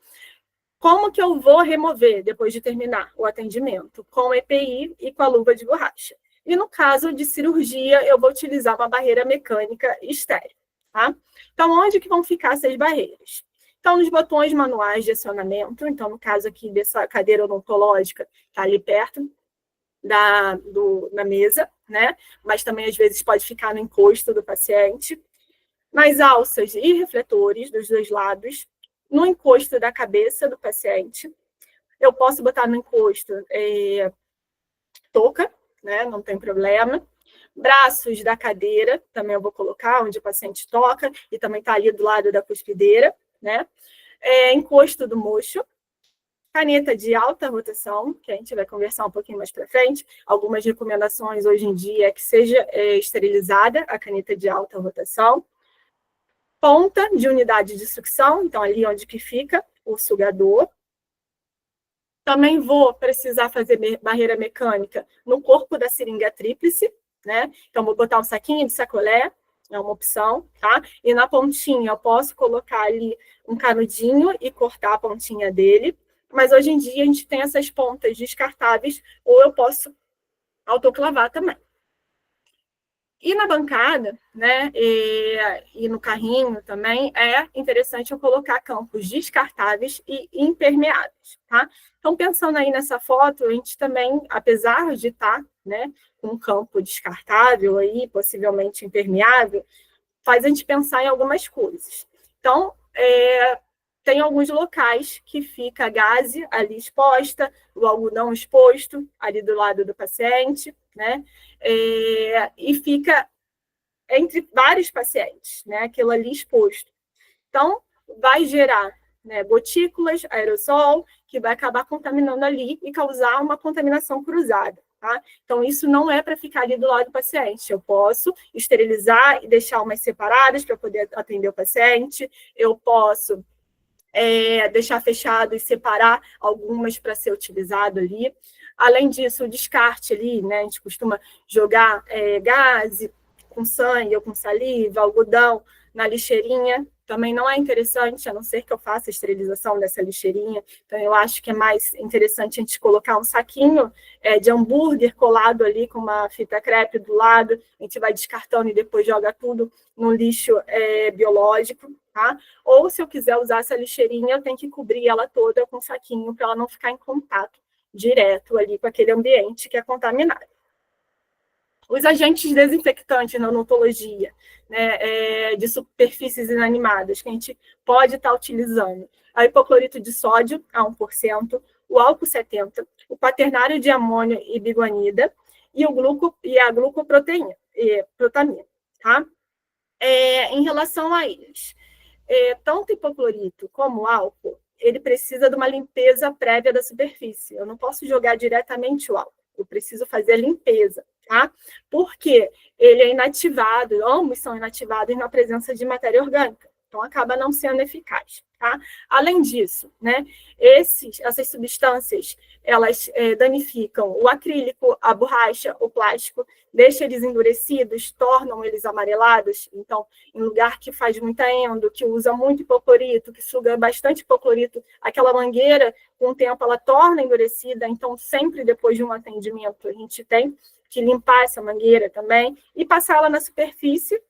Como que eu vou remover depois de terminar o atendimento? Com o EPI e com a luva de borracha. E no caso de cirurgia, eu vou utilizar uma barreira mecânica estéril, tá? Então, onde que vão ficar essas barreiras? Então, nos botões manuais de acionamento, então, no caso aqui dessa cadeira odontológica, está ali perto da mesa, né? Mas também, às vezes, pode ficar no encosto do paciente. Nas alças e refletores dos dois lados, no encosto da cabeça do paciente. Eu posso botar no encosto touca, né? Não tem problema. Braços da cadeira, também eu vou colocar onde o paciente toca, e também está ali do lado da cuspideira, né? Encosto do mocho. Caneta de alta rotação, que a gente vai conversar um pouquinho mais para frente. Algumas recomendações hoje em dia é que seja esterilizada a caneta de alta rotação. Ponta de unidade de sucção, então ali onde que fica o sugador. Também vou precisar fazer barreira mecânica no corpo da seringa tríplice, né? Então, vou botar um saquinho de sacolé, é uma opção, tá? E na pontinha eu posso colocar ali um canudinho e cortar a pontinha dele. Mas hoje em dia a gente tem essas pontas descartáveis, ou eu posso autoclavar também. E na bancada, né, e no carrinho também, é interessante eu colocar campos descartáveis e impermeáveis, tá? Então, pensando aí nessa foto, a gente também, apesar de estar, né, com um campo descartável aí, possivelmente impermeável, faz a gente pensar em algumas coisas. Então, tem alguns locais que fica a gaze ali exposta, o algodão exposto ali do lado do paciente, né? E fica entre vários pacientes, né? Aquilo ali exposto. Então, vai gerar, né, gotículas, aerossol, que vai acabar contaminando ali e causar uma contaminação cruzada. Tá? Então, isso não é para ficar ali do lado do paciente. Eu posso esterilizar e deixar umas separadas para poder atender o paciente. Eu posso deixar fechado e separar algumas para ser utilizado ali. Além disso, o descarte ali, né? A gente costuma jogar gaze com sangue ou com saliva, algodão na lixeirinha. Também não é interessante, a não ser que eu faça a esterilização dessa lixeirinha. Então, eu acho que é mais interessante a gente colocar um saquinho de hambúrguer colado ali com uma fita crepe do lado. A gente vai descartando e depois joga tudo no lixo biológico, tá? Ou, se eu quiser usar essa lixeirinha, eu tenho que cobrir ela toda com saquinho para ela não ficar em contato direto ali com aquele ambiente que é contaminado. Os agentes desinfectantes na odontologia, né, de superfícies inanimadas, que a gente pode estar utilizando. A hipoclorito de sódio, a 1%, o álcool 70%, o quaternário de amônio e biguanida, e a glucoprotamina, tá? Em relação a eles, tanto hipoclorito como álcool, ele precisa de uma limpeza prévia da superfície. Eu não posso jogar diretamente o álcool, eu preciso fazer a limpeza, tá? Porque ele é inativado, ambos são inativados na presença de matéria orgânica, então acaba não sendo eficaz, tá? Além disso, né, essas substâncias, elas danificam o acrílico, a borracha, o plástico, deixam eles endurecidos, tornam eles amarelados. Então, em lugar que faz muita endo, que usa muito hipoclorito, que suga bastante hipoclorito, aquela mangueira, com o tempo, ela torna endurecida. Então, sempre depois de um atendimento, a gente tem que limpar essa mangueira também e passar ela na superfície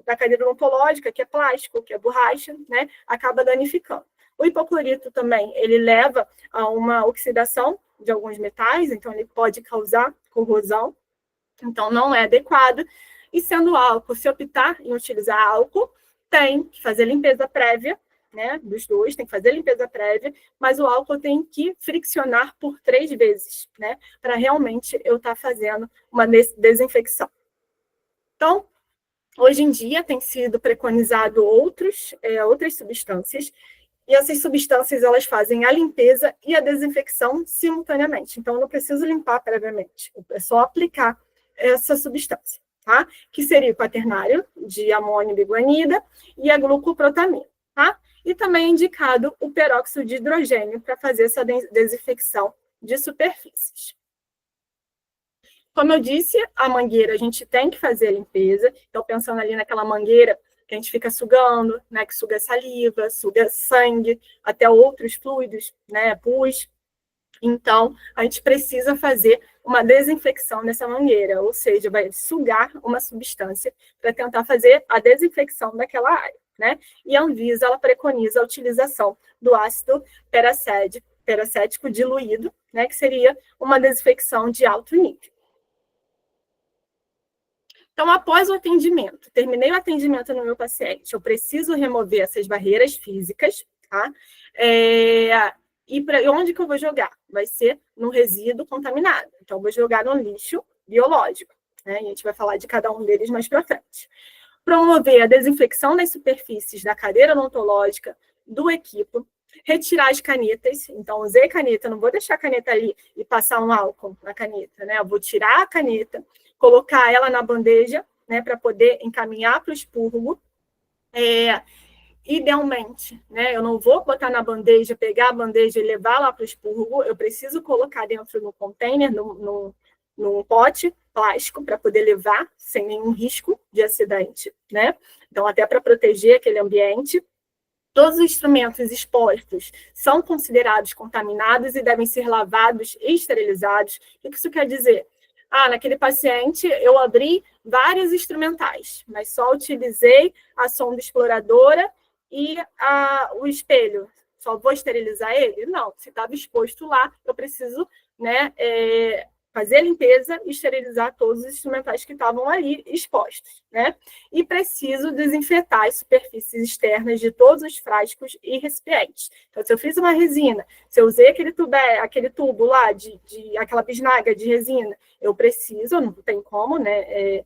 da cadeira odontológica, que é plástico, que é borracha, né? Acaba danificando. O hipoclorito também, ele leva a uma oxidação de alguns metais, então ele pode causar corrosão, então não é adequado. E sendo álcool, se optar em utilizar álcool, tem que fazer limpeza prévia, né, dos dois, tem que fazer limpeza prévia, mas o álcool tem que friccionar por 3 vezes, né, para realmente eu estar fazendo uma desinfecção. Então, hoje em dia tem sido preconizado outras substâncias, e essas substâncias, elas fazem a limpeza e a desinfecção simultaneamente. Então, eu não preciso limpar previamente, é só aplicar essa substância, tá? Que seria o quaternário de amônio e biguanida e a glucoprotamina, tá? E também é indicado o peróxido de hidrogênio para fazer essa desinfecção de superfícies. Como eu disse, a mangueira a gente tem que fazer a limpeza. Então, pensando ali naquela mangueira que a gente fica sugando, né, que suga saliva, suga sangue, até outros fluidos, né, pus. Então, a gente precisa fazer uma desinfecção dessa mangueira, ou seja, vai sugar uma substância para tentar fazer a desinfecção daquela área, né? E a Anvisa, ela preconiza a utilização do ácido peracético diluído, né, que seria uma desinfecção de alto nível. Então, após o atendimento, terminei o atendimento no meu paciente, eu preciso remover essas barreiras físicas, tá? E onde que eu vou jogar? Vai ser no resíduo contaminado. Então, eu vou jogar no lixo biológico, né? E a gente vai falar de cada um deles mais para frente. Promover a desinfecção das superfícies da cadeira odontológica, do equipo, retirar as canetas. Então, usei caneta, não vou deixar a caneta ali e passar um álcool na caneta, né? Eu vou tirar a caneta, colocar ela na bandeja, né, para poder encaminhar para o expurgo. Idealmente, né? Eu não vou botar na bandeja, pegar a bandeja e levar lá para o expurgo, eu preciso colocar dentro no container, num pote plástico, para poder levar sem nenhum risco de acidente, né? Então, até para proteger aquele ambiente. Todos os instrumentos expostos são considerados contaminados e devem ser lavados e esterilizados. O que isso quer dizer? Naquele paciente eu abri vários instrumentais, mas só utilizei a sonda exploradora e o espelho. Só vou esterilizar ele? Não, se estava exposto lá, eu preciso, né, fazer a limpeza e esterilizar todos os instrumentais que estavam ali expostos, né? E preciso desinfetar as superfícies externas de todos os frascos e recipientes. Então, se eu fiz uma resina, se eu usei aquele tubo lá, aquela bisnaga de resina, eu preciso, não tem como, né,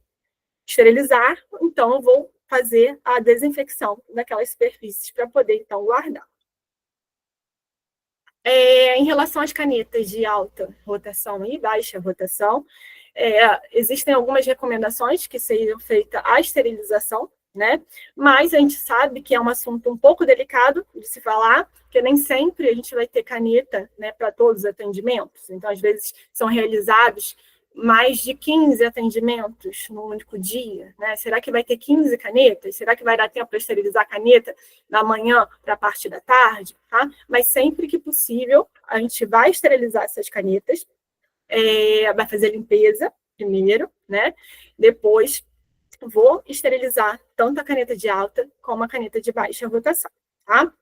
esterilizar, então eu vou fazer a desinfecção daquelas superfícies para poder, então, guardar. Em relação às canetas de alta rotação e baixa rotação, existem algumas recomendações que sejam feita a esterilização, né? Mas a gente sabe que é um assunto um pouco delicado de se falar, porque nem sempre a gente vai ter caneta, né, para todos os atendimentos. Então, às vezes, são realizados mais de 15 atendimentos no único dia, né? Será que vai ter 15 canetas? Será que vai dar tempo para esterilizar a caneta da manhã para a parte da tarde? Tá? Mas sempre que possível, a gente vai esterilizar essas canetas, vai fazer limpeza primeiro, né? Depois vou esterilizar tanto a caneta de alta como a caneta de baixa rotação, tá?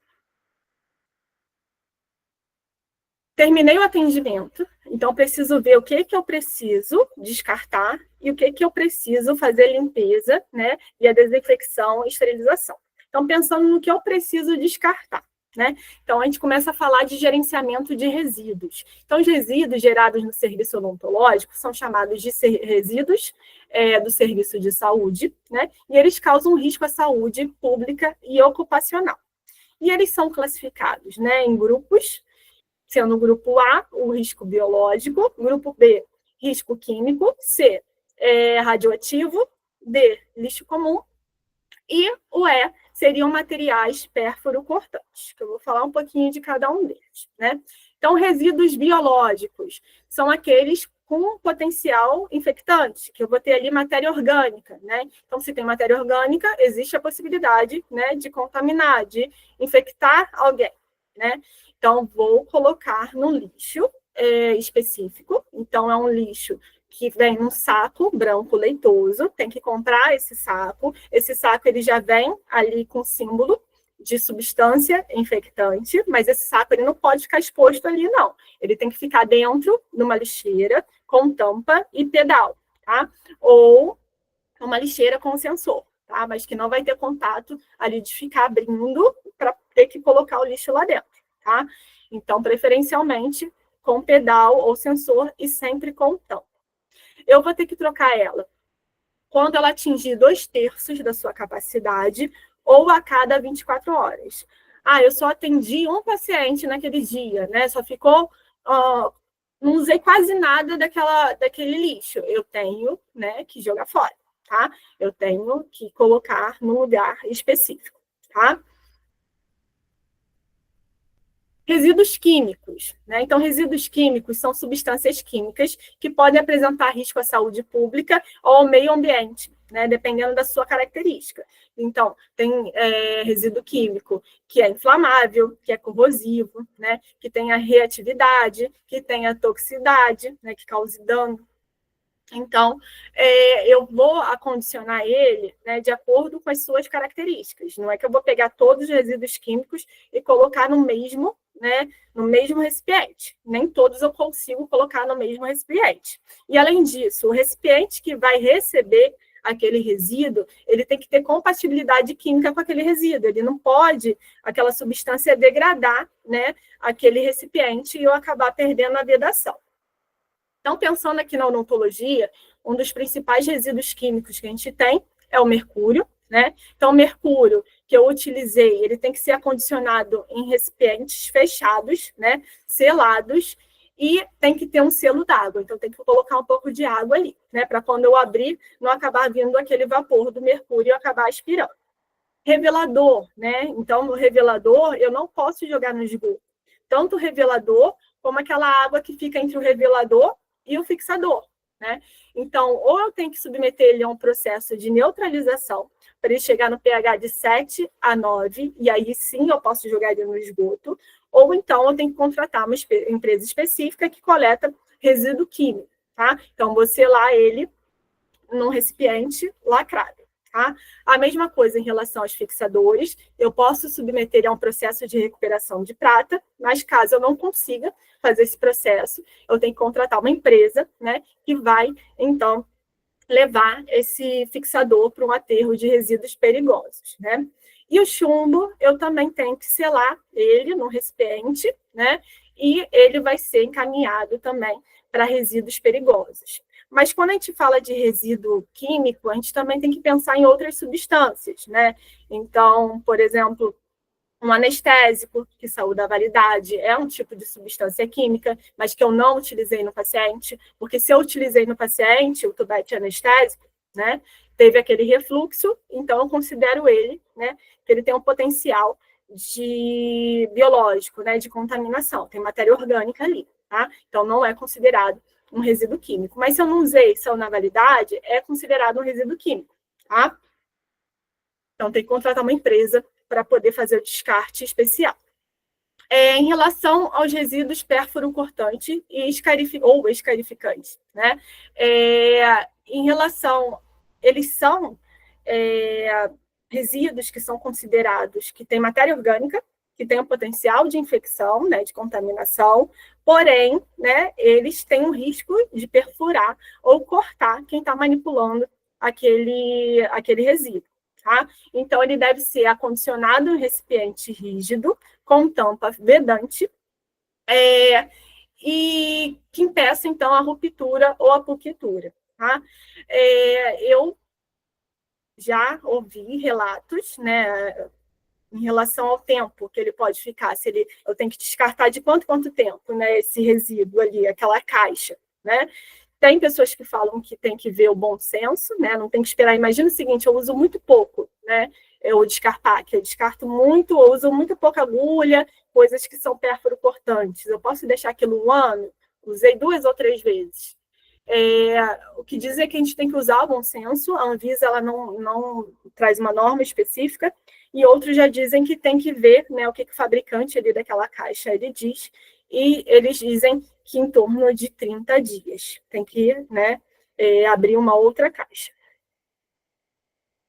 Terminei o atendimento, então preciso ver o que eu preciso descartar e o que eu preciso fazer limpeza, né? E a desinfecção e esterilização. Então, pensando no que eu preciso descartar, né? Então, a gente começa a falar de gerenciamento de resíduos. Então, os resíduos gerados no serviço odontológico são chamados de resíduos do serviço de saúde, né? E eles causam risco à saúde pública e ocupacional. E eles são classificados, né, em grupos, sendo o grupo A, o risco biológico, grupo B, risco químico, C, radioativo, D, lixo comum, e o E seriam materiais pérfuro-cortantes, que eu vou falar um pouquinho de cada um deles, né? Então, resíduos biológicos são aqueles com potencial infectante, que eu vou ter ali matéria orgânica, né? Então, se tem matéria orgânica, existe a possibilidade, né, de contaminar, de infectar alguém, né? Então, vou colocar no lixo específico. Então, é um lixo que vem num saco branco leitoso, tem que comprar esse saco. Esse saco ele já vem ali com símbolo de substância infectante, mas esse saco ele não pode ficar exposto ali, não. Ele tem que ficar dentro de uma lixeira com tampa e pedal, tá? Ou uma lixeira com sensor, tá? Mas que não vai ter contato ali de ficar abrindo para ter que colocar o lixo lá dentro. Tá? Então, preferencialmente, com pedal ou sensor e sempre com tampa. Eu vou ter que trocar ela quando ela atingir 2/3 da sua capacidade ou a cada 24 horas. Eu só atendi um paciente naquele dia, né? Só ficou... não usei quase nada daquele lixo. Eu tenho, né, que jogar fora, tá? Eu tenho que colocar num lugar específico, tá? Resíduos químicos, né? Então, resíduos químicos são substâncias químicas que podem apresentar risco à saúde pública ou ao meio ambiente, né? Dependendo da sua característica. Então, tem resíduo químico que é inflamável, que é corrosivo, né? Que tem a reatividade, que tem a toxicidade, né? Que cause dano. Então, eu vou acondicionar ele, né, de acordo com as suas características. Não é que eu vou pegar todos os resíduos químicos e colocar no mesmo, né, no mesmo recipiente. Nem todos eu consigo colocar no mesmo recipiente. E, além disso, o recipiente que vai receber aquele resíduo, ele tem que ter compatibilidade química com aquele resíduo. Ele não pode, aquela substância, degradar, né, aquele recipiente e eu acabar perdendo a vedação. Então, pensando aqui na odontologia, um dos principais resíduos químicos que a gente tem é o mercúrio, né? Então, o mercúrio que eu utilizei, ele tem que ser acondicionado em recipientes fechados, né, selados, e tem que ter um selo d'água. Então, tem que colocar um pouco de água ali, né, para quando eu abrir, não acabar vindo aquele vapor do mercúrio e acabar aspirando. Revelador, né? Então, o revelador, eu não posso jogar no esgoto. Tanto o revelador, como aquela água que fica entre o revelador e o fixador, né? Então, ou eu tenho que submeter ele a um processo de neutralização, para ele chegar no pH de 7 a 9, e aí sim eu posso jogar ele no esgoto, ou então eu tenho que contratar uma empresa específica que coleta resíduo químico, tá? Então, vou selar ele num recipiente lacrado. Tá? A mesma coisa em relação aos fixadores, eu posso submeter a um processo de recuperação de prata, mas caso eu não consiga fazer esse processo, eu tenho que contratar uma empresa, né, que vai, então, levar esse fixador para um aterro de resíduos perigosos, né? E o chumbo, eu também tenho que selar ele no recipiente, né? E ele vai ser encaminhado também para resíduos perigosos. Mas quando a gente fala de resíduo químico, a gente também tem que pensar em outras substâncias, né? Então, por exemplo, um anestésico, que saiu da validade, é um tipo de substância química, mas que eu não utilizei no paciente, porque se eu utilizei no paciente, o tubete anestésico, né, teve aquele refluxo, então eu considero ele, né, que ele tem um potencial de biológico, né, de contaminação, tem matéria orgânica ali, tá? Então não é considerado um resíduo químico. Mas se eu não usei, saiu na validade, é considerado um resíduo químico, tá? Então tem que contratar uma empresa para poder fazer o descarte especial. Em relação aos resíduos pérfuro-cortante e escarificante, né? Em relação, eles são resíduos que são considerados que têm matéria orgânica, que tem um potencial de infecção, né, de contaminação, porém, né, eles têm um risco de perfurar ou cortar quem está manipulando aquele resíduo. Tá? Então, ele deve ser acondicionado em recipiente rígido, com tampa vedante, e que impeça, então, a ruptura ou a punctura. Tá? Eu já ouvi relatos, né, em relação ao tempo que ele pode ficar, eu tenho que descartar de quanto tempo, né, esse resíduo ali, aquela caixa, né? Tem pessoas que falam que tem que ver o bom senso, né? Não tem que esperar. Imagina o seguinte, eu uso muito pouco, né? Eu descarto muito, eu uso muito pouca agulha, coisas que são pérfuro-cortantes. Eu posso deixar aquilo 1 ano? Usei 2 ou 3 vezes. O que diz é que a gente tem que usar o bom senso, a Anvisa ela não traz uma norma específica, e outros já dizem que tem que ver, né, o que o fabricante ali daquela caixa ele diz, e eles dizem que em torno de 30 dias. Tem que, né, abrir uma outra caixa.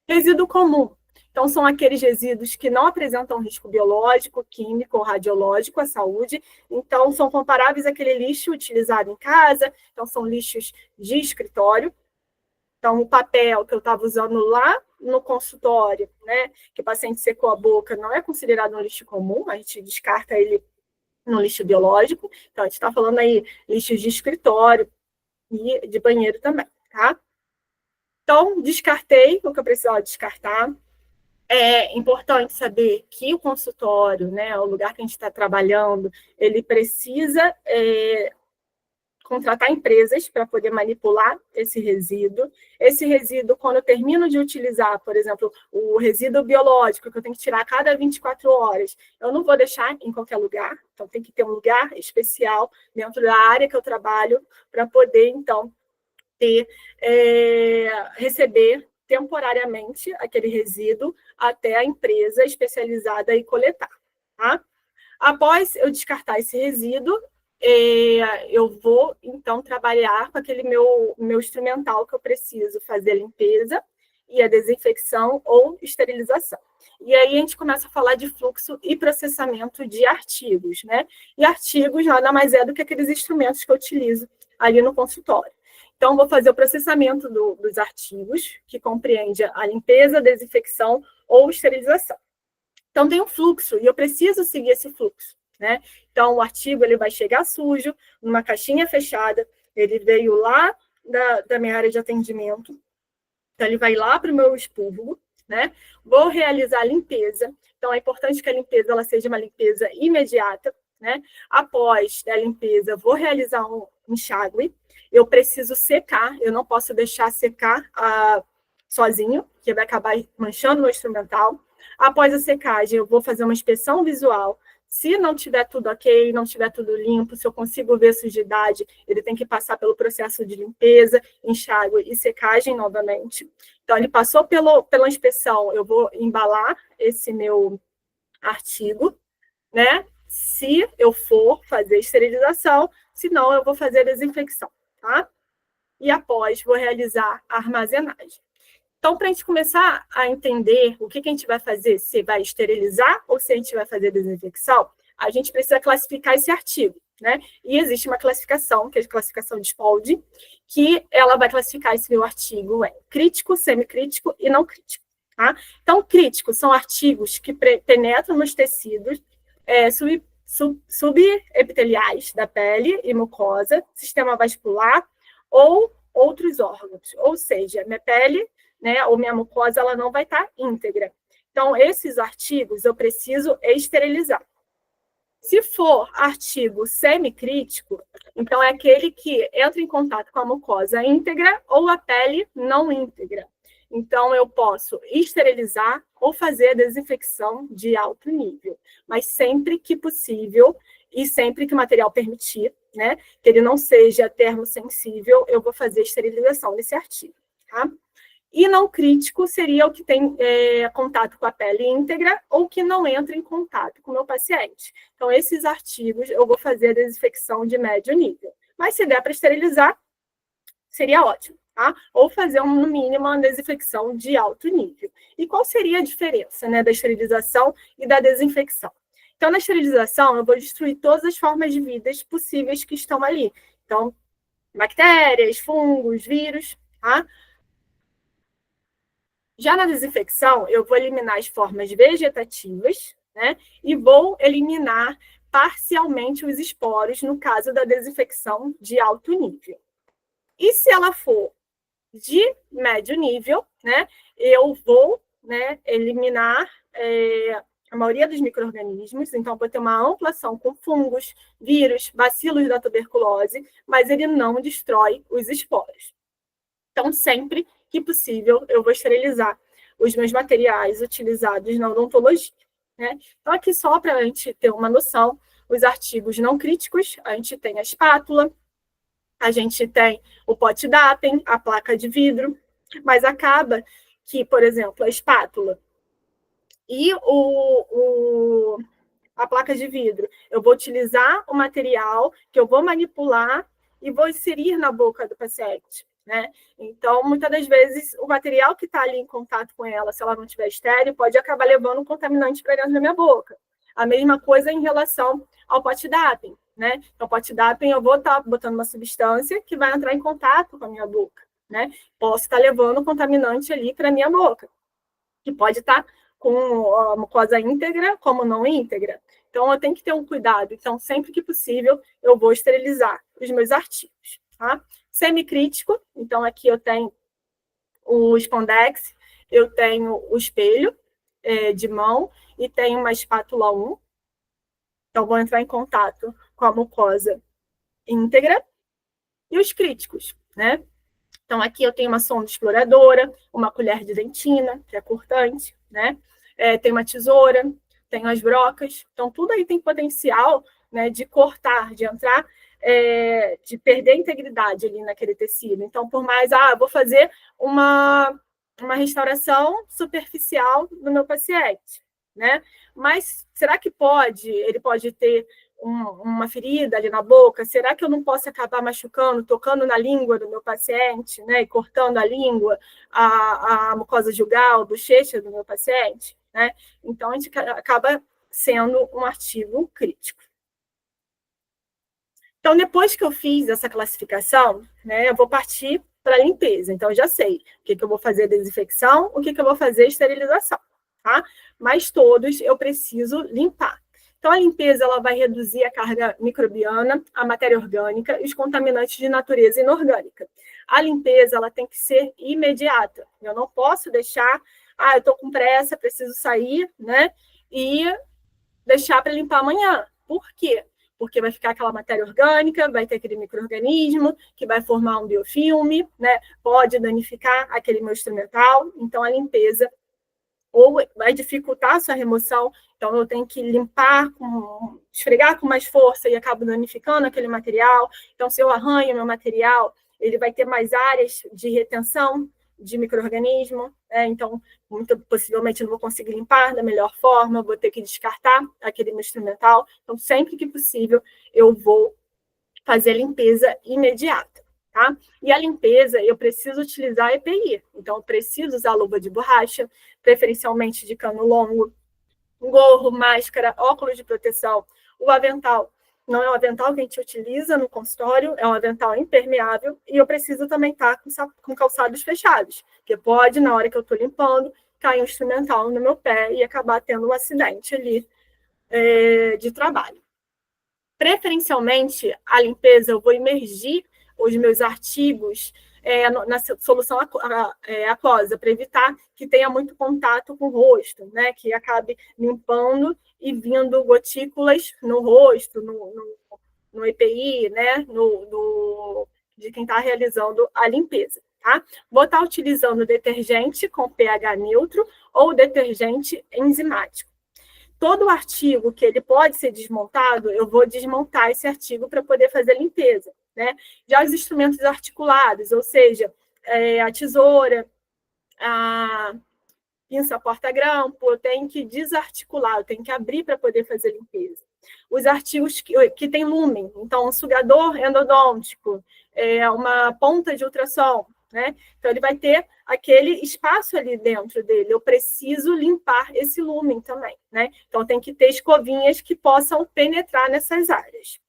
Resíduo comum. Então, são aqueles resíduos que não apresentam risco biológico, químico ou radiológico à saúde. Então, são comparáveis àquele lixo utilizado em casa. Então, são lixos de escritório. Então, o papel que eu estava usando lá no consultório, né, que o paciente secou a boca, não é considerado um lixo comum, a gente descarta ele no lixo biológico. Então, a gente está falando aí lixos de escritório e de banheiro também, tá? Então, descartei o que eu precisava descartar. É importante saber que o consultório, né, o lugar que a gente está trabalhando, ele precisa contratar empresas para poder manipular esse resíduo. Esse resíduo, quando eu termino de utilizar, por exemplo, o resíduo biológico, que eu tenho que tirar a cada 24 horas, eu não vou deixar em qualquer lugar, então tem que ter um lugar especial dentro da área que eu trabalho para poder, então, receber temporariamente aquele resíduo até a empresa especializada em coletar. Tá? Após eu descartar esse resíduo, eu vou, então, trabalhar com aquele meu instrumental que eu preciso fazer a limpeza e a desinfecção ou esterilização. E aí a gente começa a falar de fluxo e processamento de artigos, né? E artigos nada mais é do que aqueles instrumentos que eu utilizo ali no consultório. Então, vou fazer o processamento dos artigos, que compreende a limpeza, desinfecção ou esterilização. Então, tem um fluxo, e eu preciso seguir esse fluxo, né? Então, o artigo ele vai chegar sujo, numa caixinha fechada, ele veio lá da minha área de atendimento, então ele vai lá para o meu expurgo, né? Vou realizar a limpeza, então é importante que a limpeza ela seja uma limpeza imediata, né? Após a limpeza, vou realizar um enxágue, eu preciso secar, eu não posso deixar secar sozinho, que vai acabar manchando o meu instrumental. Após a secagem, eu vou fazer uma inspeção visual. Se não tiver tudo ok, não tiver tudo limpo, se eu consigo ver sujidade, ele tem que passar pelo processo de limpeza, enxágue e secagem novamente. Então, ele passou pela inspeção, eu vou embalar esse meu artigo, né? Se eu for fazer esterilização, se não, eu vou fazer a desinfecção, tá? E após, vou realizar a armazenagem. Então, para a gente começar a entender o que a gente vai fazer, se vai esterilizar ou se a gente vai fazer desinfecção, a gente precisa classificar esse artigo, né? E existe uma classificação, que é a classificação de Spalding, que ela vai classificar esse meu artigo em crítico, semicrítico e não crítico, tá? Então, críticos são artigos que penetram nos tecidos subepiteliais da pele e mucosa, sistema vascular ou outros órgãos, ou seja, minha pele, né, ou minha mucosa, ela não vai estar íntegra. Então, esses artigos eu preciso esterilizar. Se for artigo semicrítico, então é aquele que entra em contato com a mucosa íntegra ou a pele não íntegra. Então, eu posso esterilizar ou fazer a desinfecção de alto nível, mas sempre que possível e sempre que o material permitir, né, que ele não seja termosensível, eu vou fazer a esterilização desse artigo, tá? E não crítico seria o que tem contato com a pele íntegra ou que não entra em contato com o meu paciente. Então, esses artigos eu vou fazer a desinfecção de médio nível. Mas se der para esterilizar, seria ótimo, tá? Ou fazer, no mínimo, uma desinfecção de alto nível. E qual seria a diferença, né, da esterilização e da desinfecção? Então, na esterilização, eu vou destruir todas as formas de vida possíveis que estão ali. Então, bactérias, fungos, vírus, tá? Já na desinfecção, eu vou eliminar as formas vegetativas, né? E vou eliminar parcialmente os esporos, no caso da desinfecção de alto nível. E se ela for de médio nível, né? Eu vou, né, eliminar a maioria dos micro-organismos, então vou ter uma ampla ação com fungos, vírus, bacilos da tuberculose, mas ele não destrói os esporos. Então, sempre que possível, eu vou esterilizar os meus materiais utilizados na odontologia, né? Então, aqui só para a gente ter uma noção, os artigos não críticos, a gente tem a espátula, a gente tem o pote Dapen, a placa de vidro, mas acaba que, por exemplo, a espátula e a placa de vidro, eu vou utilizar o material que eu vou manipular e vou inserir na boca do paciente, né? Então, muitas das vezes, o material que está ali em contato com ela, se ela não estiver estéril, pode acabar levando um contaminante para dentro da minha boca. A mesma coisa em relação ao pote Dapen, né? Então, o pote Dapen, eu vou estar botando uma substância que vai entrar em contato com a minha boca, né? Posso estar levando um contaminante ali para a minha boca, que pode estar com a mucosa íntegra, como não íntegra. Então, eu tenho que ter um cuidado. Então, sempre que possível, eu vou esterilizar os meus artigos, tá? Semicrítico, então aqui eu tenho o Spondex, eu tenho o espelho de mão e tenho uma espátula 1. Então, vou entrar em contato com a mucosa íntegra. E os críticos, né? Então, aqui eu tenho uma sonda exploradora, uma colher de dentina, que é cortante, né? Tem uma tesoura, tenho as brocas. Então, tudo aí tem potencial, né, de cortar, de entrar, de perder a integridade ali naquele tecido. Então, por mais, vou fazer uma restauração superficial do meu paciente, né? Mas será que ele pode ter uma ferida ali na boca? Será que eu não posso acabar machucando, tocando na língua do meu paciente, né, e cortando a língua, a mucosa jugal, bochecha do meu paciente, né? Então, a gente acaba sendo um artigo crítico. Então, depois que eu fiz essa classificação, né, eu vou partir para a limpeza. Então, eu já sei o que eu vou fazer desinfecção, o que eu vou fazer esterilização, tá? Mas todos eu preciso limpar. Então, a limpeza ela vai reduzir a carga microbiana, a matéria orgânica e os contaminantes de natureza inorgânica. A limpeza ela tem que ser imediata. Eu não posso deixar, eu estou com pressa, preciso sair, né? E deixar para limpar amanhã. Por quê? Porque vai ficar aquela matéria orgânica, vai ter aquele micro-organismo que vai formar um biofilme, né? Pode danificar aquele meu instrumental. Então, a limpeza ou vai dificultar a sua remoção, então eu tenho que limpar, esfregar com mais força e acabo danificando aquele material. Então, se eu arranho meu material, ele vai ter mais áreas de retenção de micro-organismo, então, muito possivelmente, não vou conseguir limpar da melhor forma, vou ter que descartar aquele meu instrumental. Então, sempre que possível, eu vou fazer a limpeza imediata. Tá? E a limpeza, eu preciso utilizar EPI. Então, eu preciso usar luva de borracha, preferencialmente de cano longo, gorro, máscara, óculos de proteção. O avental não é um avental que a gente utiliza no consultório, é um avental impermeável. E eu preciso também estar com calçados fechados, porque pode, na hora que eu estou limpando, cair um instrumental no meu pé e acabar tendo um acidente ali de trabalho. Preferencialmente, a limpeza, eu vou imergir os meus artigos na solução aquosa, para evitar que tenha muito contato com o rosto, né? Que acabe limpando e vindo gotículas no rosto, no EPI, né? De quem está realizando a limpeza. Tá? Vou estar utilizando detergente com pH neutro ou detergente enzimático. Todo artigo que ele pode ser desmontado, eu vou desmontar esse artigo para poder fazer a limpeza. Né? Já os instrumentos articulados, ou seja, a tesoura, a pinça porta-grampo, eu tenho que desarticular, eu tenho que abrir para poder fazer a limpeza. Os artigos que têm lumen, então um sugador endodôntico, uma ponta de ultrassom, né? Então, ele vai ter aquele espaço ali dentro dele. Eu preciso limpar esse lumen também, né? Então, tem que ter escovinhas que possam penetrar nessas áreas.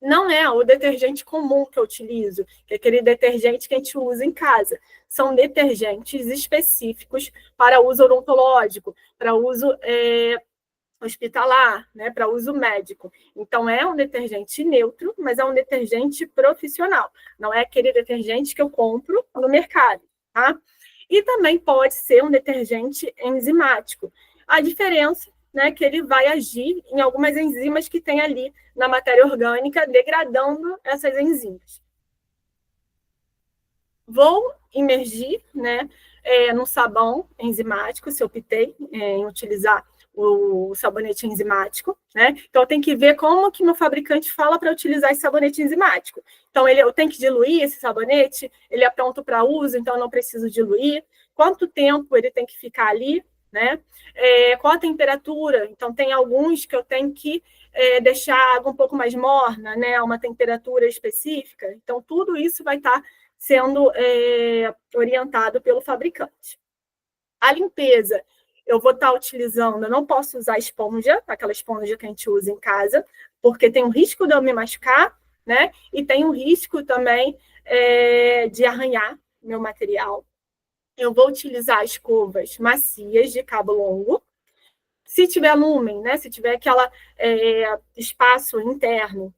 Não é o detergente comum que eu utilizo, que é aquele detergente que a gente usa em casa. São detergentes específicos para uso odontológico, para uso hospitalar, né, para uso médico. Então, é um detergente neutro, mas é um detergente profissional. Não é aquele detergente que eu compro no mercado, tá? E também pode ser um detergente enzimático. A diferença, né, que ele vai agir em algumas enzimas que tem ali na matéria orgânica, degradando essas enzimas. Vou imergir, né, no sabão enzimático, se eu optei em utilizar o sabonete enzimático, né? Então, eu tenho que ver como que meu fabricante fala para utilizar esse sabonete enzimático. Então, eu tenho que diluir esse sabonete, ele é pronto para uso, então eu não preciso diluir. Quanto tempo ele tem que ficar ali, né? Qual a temperatura? Então, tem alguns que eu tenho que deixar a água um pouco mais morna, né? Uma temperatura específica. Então, tudo isso vai estar sendo orientado pelo fabricante. A limpeza, eu vou estar utilizando, eu não posso usar esponja, aquela esponja que a gente usa em casa, porque tem um risco de eu me machucar, né? E tem um risco também de arranhar meu material. Eu vou utilizar escovas macias de cabo longo. Se tiver lumen, né? Se tiver aquele espaço interno,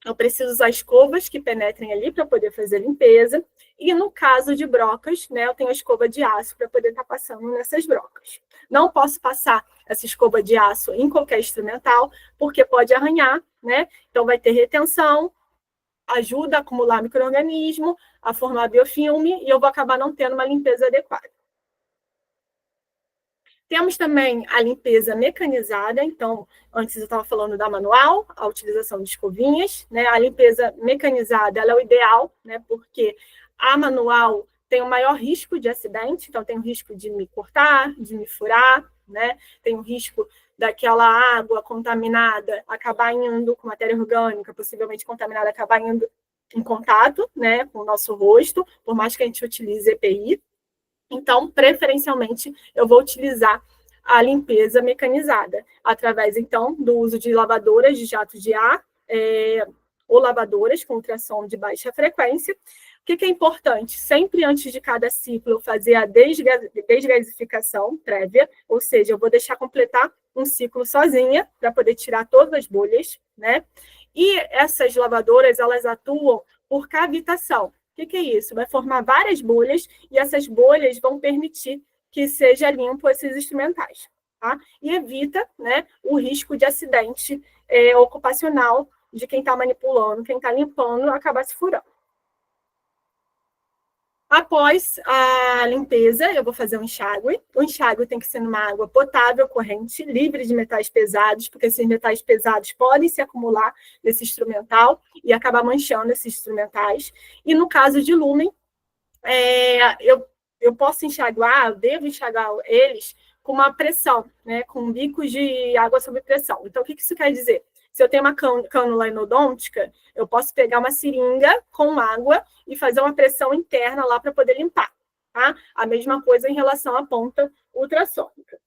eu preciso usar escovas que penetrem ali para poder fazer a limpeza. E no caso de brocas, né, eu tenho a escova de aço para poder estar passando nessas brocas. Não posso passar essa escova de aço em qualquer instrumental, porque pode arranhar, né? Então vai ter retenção, ajuda a acumular micro-organismo, a formar biofilme, e eu vou acabar não tendo uma limpeza adequada. Temos também a limpeza mecanizada, então, antes eu estava falando da manual, a utilização de escovinhas, né? A limpeza mecanizada, ela é o ideal, né? Porque a manual tem o maior risco de acidente, então tem o risco de me cortar, de me furar, né? Tem o risco daquela água contaminada acabar indo com matéria orgânica, possivelmente contaminada, acabar indo em contato, né, com o nosso rosto, por mais que a gente utilize EPI. Então, preferencialmente, eu vou utilizar a limpeza mecanizada, através, então, do uso de lavadoras de jato de ar, ou lavadoras com ultrassom de baixa frequência. O que é importante? Sempre antes de cada ciclo, eu fazer a desgasificação prévia, ou seja, eu vou deixar completar um ciclo sozinha para poder tirar todas as bolhas, né? E essas lavadoras, elas atuam por cavitação. O que é isso? Vai formar várias bolhas e essas bolhas vão permitir que seja limpo esses instrumentais, tá? E evita, né, o risco de acidente ocupacional de quem está manipulando, quem está limpando, acabar se furando. Após a limpeza, eu vou fazer um enxágue. O enxágue tem que ser numa água potável, corrente, livre de metais pesados, porque esses metais pesados podem se acumular nesse instrumental e acabar manchando esses instrumentais. E no caso de lúmen, eu posso enxaguar, eu devo enxaguar eles com uma pressão, né, com bicos de água sob pressão. Então, o que isso quer dizer? Se eu tenho uma cânula endodôntica, eu posso pegar uma seringa com água e fazer uma pressão interna lá para poder limpar, tá? A mesma coisa em relação à ponta ultrassônica.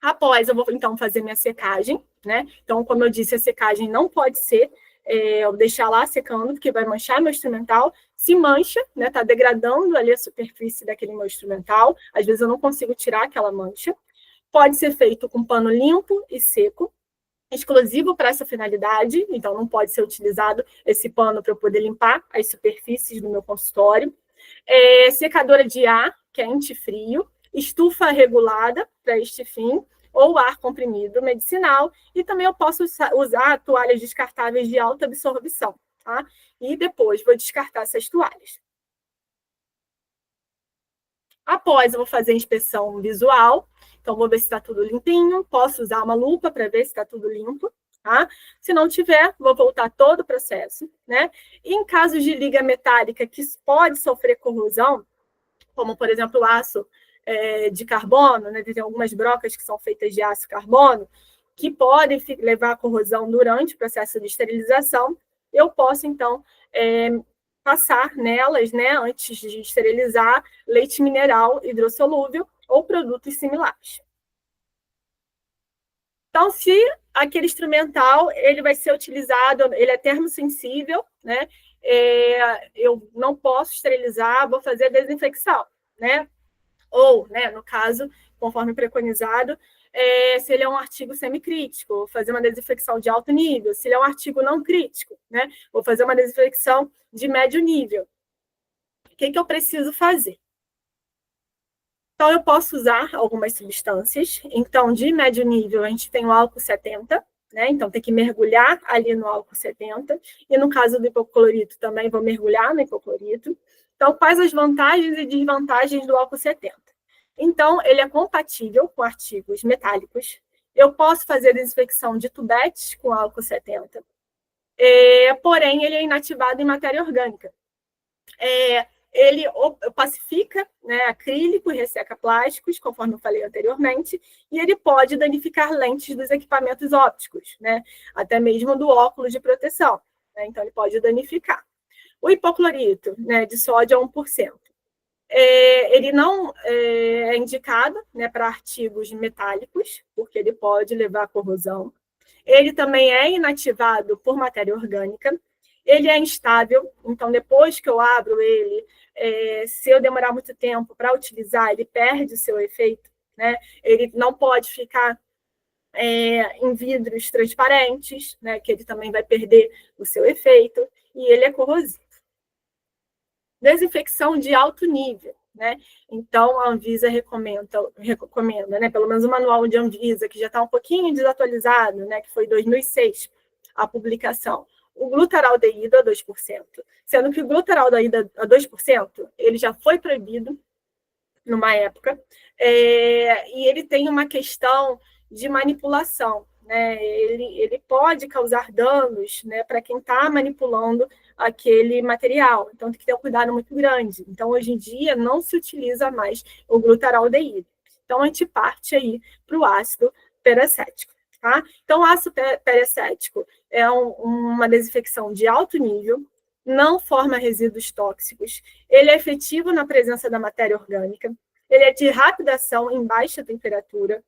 Após, eu vou, então, fazer minha secagem, né? Então, como eu disse, a secagem não pode ser eu deixar lá secando, porque vai manchar meu instrumental. Se mancha, né? Tá degradando ali a superfície daquele meu instrumental. Às vezes eu não consigo tirar aquela mancha. Pode ser feito com pano limpo e seco, exclusivo para essa finalidade, então não pode ser utilizado esse pano para eu poder limpar as superfícies do meu consultório. Secadora de ar, quente e frio, estufa regulada para este fim, ou ar comprimido medicinal, e também eu posso usar toalhas descartáveis de alta absorção, tá? E depois vou descartar essas toalhas. Após, eu vou fazer a inspeção visual, então vou ver se está tudo limpinho, posso usar uma lupa para ver se está tudo limpo, tá? Se não tiver, vou voltar todo o processo, né? E em casos de liga metálica que pode sofrer corrosão, como, por exemplo, o aço de carbono, né? Tem algumas brocas que são feitas de aço carbono, que podem levar a corrosão durante o processo de esterilização, eu posso, então, passar nelas, né, antes de esterilizar, leite mineral hidrossolúvel ou produtos similares. Então, se aquele instrumental ele vai ser utilizado, ele é termosensível, né, eu não posso esterilizar, vou fazer a desinfecção, né? Ou, né, no caso, conforme preconizado, se ele é um artigo semicrítico, vou fazer uma desinfecção de alto nível. Se ele é um artigo não crítico, né, vou fazer uma desinfecção de médio nível. O que eu preciso fazer? Então, eu posso usar algumas substâncias. Então, de médio nível, a gente tem o álcool 70, né? Então, tem que mergulhar ali no álcool 70. E no caso do hipoclorito, também vou mergulhar no hipoclorito. Então, quais as vantagens e desvantagens do álcool 70? Então, ele é compatível com artigos metálicos. Eu posso fazer desinfecção de tubetes com álcool 70. Porém, ele é inativado em matéria orgânica. Ele pacifica, né, acrílico e resseca plásticos, conforme eu falei anteriormente, e ele pode danificar lentes dos equipamentos ópticos, né, até mesmo do óculos de proteção. Né, então, ele pode danificar. O hipoclorito, né, de sódio a 1%. Ele não é indicado, né, para artigos metálicos, porque ele pode levar à corrosão. Ele também é inativado por matéria orgânica. Ele é instável, então depois que eu abro ele, se eu demorar muito tempo para utilizar, ele perde o seu efeito, né? Ele não pode ficar em vidros transparentes, né? Que ele também vai perder o seu efeito, e ele é corrosivo. Desinfecção de alto nível, né? Então, a Anvisa recomenda, né? Pelo menos o manual de Anvisa, que já está um pouquinho desatualizado, né? Que foi em 2006, a publicação. O glutaraldeído a 2%, sendo que o glutaraldeído a 2%, ele já foi proibido numa época, e ele tem uma questão de manipulação, né? Ele pode causar danos, né, para quem está manipulando aquele material, então tem que ter um cuidado muito grande. Então, hoje em dia, não se utiliza mais o glutaraldeído. Então, a gente parte aí para o ácido peracético. Tá? Então, o ácido peracético é uma desinfecção de alto nível, não forma resíduos tóxicos, ele é efetivo na presença da matéria orgânica, ele é de rápida ação em baixa temperatura,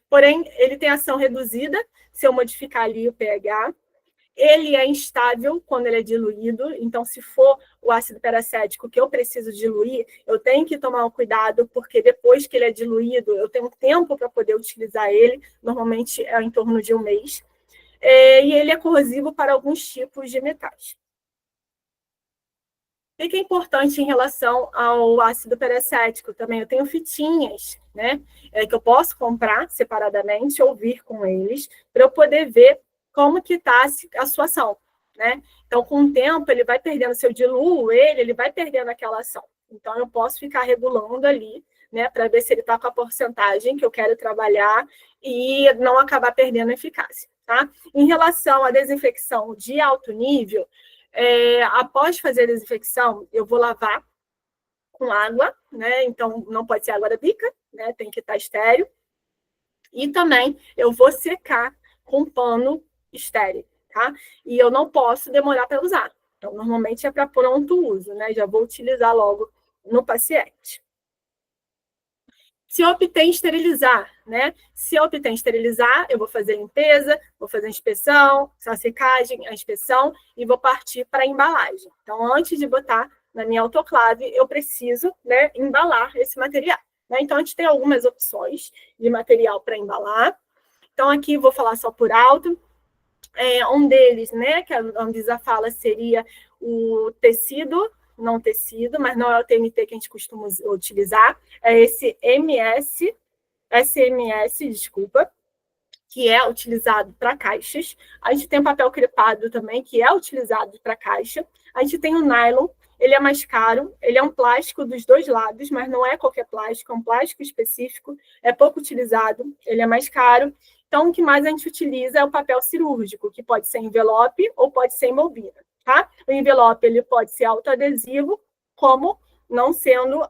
Porém, ele tem ação reduzida, se eu modificar ali o pH. Ele é instável quando ele é diluído, então, se for o ácido peracético que eu preciso diluir, eu tenho que tomar um cuidado, porque depois que ele é diluído, eu tenho tempo para poder utilizar ele, normalmente é em torno de 1 mês, e ele é corrosivo para alguns tipos de metais. O que é importante em relação ao ácido peracético também? Eu tenho fitinhas, né, que eu posso comprar separadamente ou vir com eles, para eu poder ver como que está a sua ação, né? Então, com o tempo, ele vai perdendo, se eu diluo ele vai perdendo aquela ação. Então, eu posso ficar regulando ali, né, para ver se ele está com a porcentagem que eu quero trabalhar e não acabar perdendo a eficácia, tá? Em relação à desinfecção de alto nível, após fazer a desinfecção, eu vou lavar com água, né? Então, não pode ser água da bica, né? Tem que estar estéril. E também eu vou secar com pano estéril, tá? E eu não posso demorar para usar. Então, normalmente é para pronto uso, né? Já vou utilizar logo no paciente. Se eu optei em esterilizar, né? Se eu optei em esterilizar, eu vou fazer a limpeza, vou fazer a inspeção, a secagem, a inspeção e vou partir para a embalagem. Então, antes de botar na minha autoclave, eu preciso, né, embalar esse material, né? Então, a gente tem algumas opções de material para embalar. Então, aqui vou falar só por alto. Um deles, né, que a Anvisa fala, seria o tecido, não tecido, mas não é o TNT que a gente costuma utilizar, é esse SMS, desculpa, que é utilizado para caixas. A gente tem o papel crepado também, que é utilizado para caixa. A gente tem o nylon, ele é mais caro, ele é um plástico dos dois lados, mas não é qualquer plástico, é um plástico específico, é pouco utilizado, ele é mais caro. Então, o que mais a gente utiliza é o papel cirúrgico, que pode ser envelope ou pode ser em bobina, tá? O envelope, ele pode ser autoadesivo, como não sendo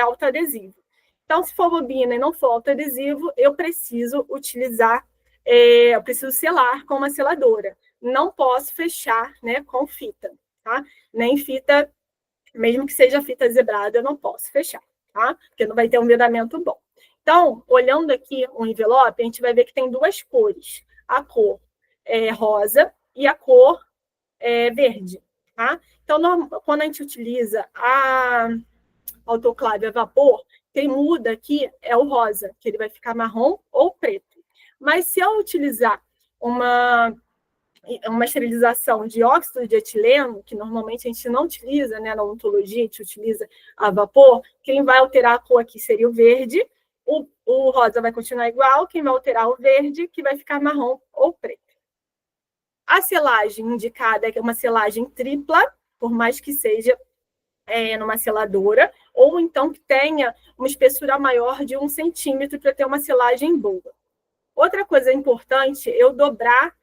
autoadesivo. Então, se for bobina e não for autoadesivo, eu preciso utilizar, eu preciso selar com uma seladora. Não posso fechar, né, com fita, tá? Nem fita, mesmo que seja fita zebrada, eu não posso fechar, tá? Porque não vai ter um vedamento bom. Então, olhando aqui o envelope, a gente vai ver que tem duas cores. A cor rosa e a cor verde, tá? Então, quando a gente utiliza a autoclave a vapor, quem muda aqui é o rosa, que ele vai ficar marrom ou preto. Mas se eu utilizar uma esterilização de óxido de etileno, que normalmente a gente não utiliza, né, na odontologia, a gente utiliza a vapor, quem vai alterar a cor aqui seria o verde, o rosa vai continuar igual, quem vai alterar o verde, que vai ficar marrom ou preto. A selagem indicada é uma selagem tripla, por mais que seja numa seladora, ou então que tenha uma espessura maior de 1 centímetro para ter uma selagem boa. Outra coisa importante, eu dobrar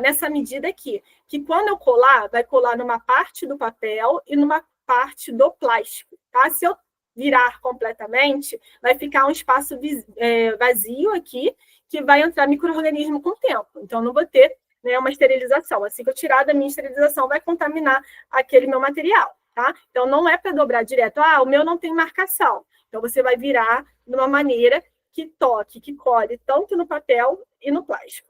nessa medida aqui, que quando eu colar, vai colar numa parte do papel e numa parte do plástico, tá? Se eu virar completamente, vai ficar um espaço vazio aqui, que vai entrar micro-organismo com o tempo. Então, não vou ter, né, uma esterilização. Assim que eu tirar da minha esterilização, vai contaminar aquele meu material, tá? Então, não é para dobrar direto. O meu não tem marcação. Então, você vai virar de uma maneira que toque, que colhe tanto no papel e no plástico.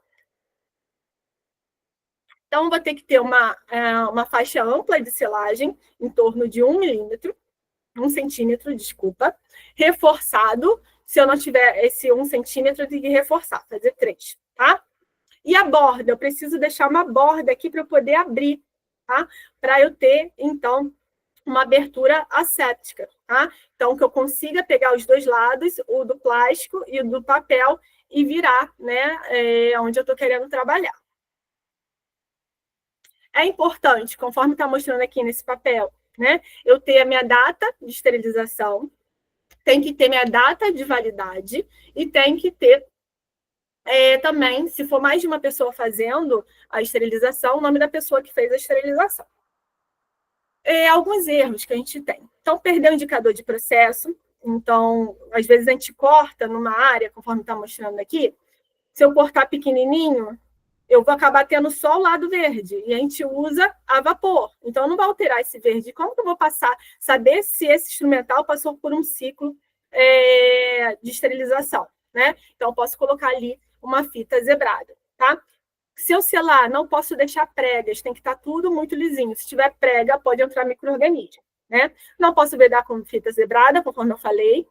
Então, vou ter que ter uma faixa ampla de selagem, em torno de 1 centímetro, desculpa, reforçado. Se eu não tiver esse 1 centímetro, eu tenho que reforçar, fazer 3, tá? E a borda, eu preciso deixar uma borda aqui para eu poder abrir, tá? Para eu ter, então, uma abertura asséptica, tá? Então, que eu consiga pegar os dois lados, o do plástico e o do papel, e virar, né, onde eu estou querendo trabalhar. É importante, conforme está mostrando aqui nesse papel, né, eu ter a minha data de esterilização, tem que ter minha data de validade e tem que ter também, se for mais de uma pessoa fazendo a esterilização, o nome da pessoa que fez a esterilização. Alguns erros que a gente tem. Então, perder o indicador de processo. Então, às vezes a gente corta numa área, conforme está mostrando aqui. Se eu cortar pequenininho, eu vou acabar tendo só o lado verde, e a gente usa a vapor. Então, não vai alterar esse verde. Como que eu vou saber se esse instrumental passou por um ciclo de esterilização? né? Então, eu posso colocar ali uma fita zebrada, tá? Se eu selar, não posso deixar pregas, tem que estar tudo muito lisinho. Se tiver prega, pode entrar micro-organismo, né? Não posso vedar com fita zebrada, conforme eu falei.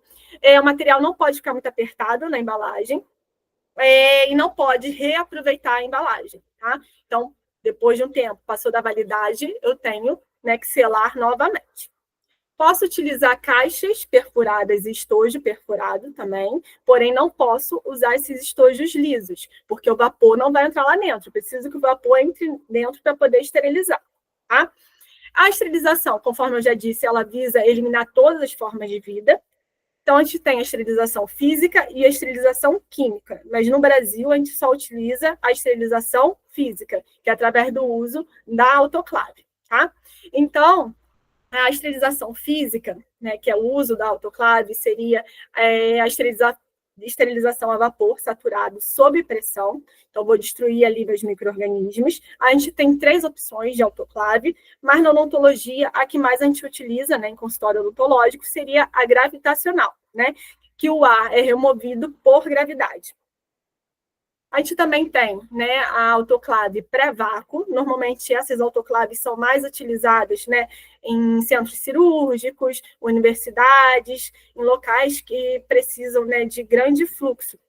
O material não pode ficar muito apertado na embalagem. E não pode reaproveitar a embalagem, tá? Então, depois de um tempo, passou da validade, eu tenho, né, que selar novamente. Posso utilizar caixas perfuradas e estojo perfurado também, porém não posso usar esses estojos lisos, porque o vapor não vai entrar lá dentro. Preciso que o vapor entre dentro para poder esterilizar, tá? A esterilização, conforme eu já disse, ela visa eliminar todas as formas de vida. Então, a gente tem a esterilização física e a esterilização química, mas no Brasil a gente só utiliza a esterilização física, que é através do uso da autoclave, tá? Então, a esterilização física, né, que é o uso da autoclave, seria a esterilização a vapor saturado sob pressão. Então, vou destruir ali meus micro-organismos. A gente tem 3 opções de autoclave, mas na odontologia, a que mais a gente utiliza, né, em consultório odontológico, seria a gravitacional, né, que o ar é removido por gravidade. A gente também tem, né, a autoclave pré-vácuo. Normalmente, essas autoclaves são mais utilizadas, né, em centros cirúrgicos, universidades, em locais que precisam, né, de grande fluxo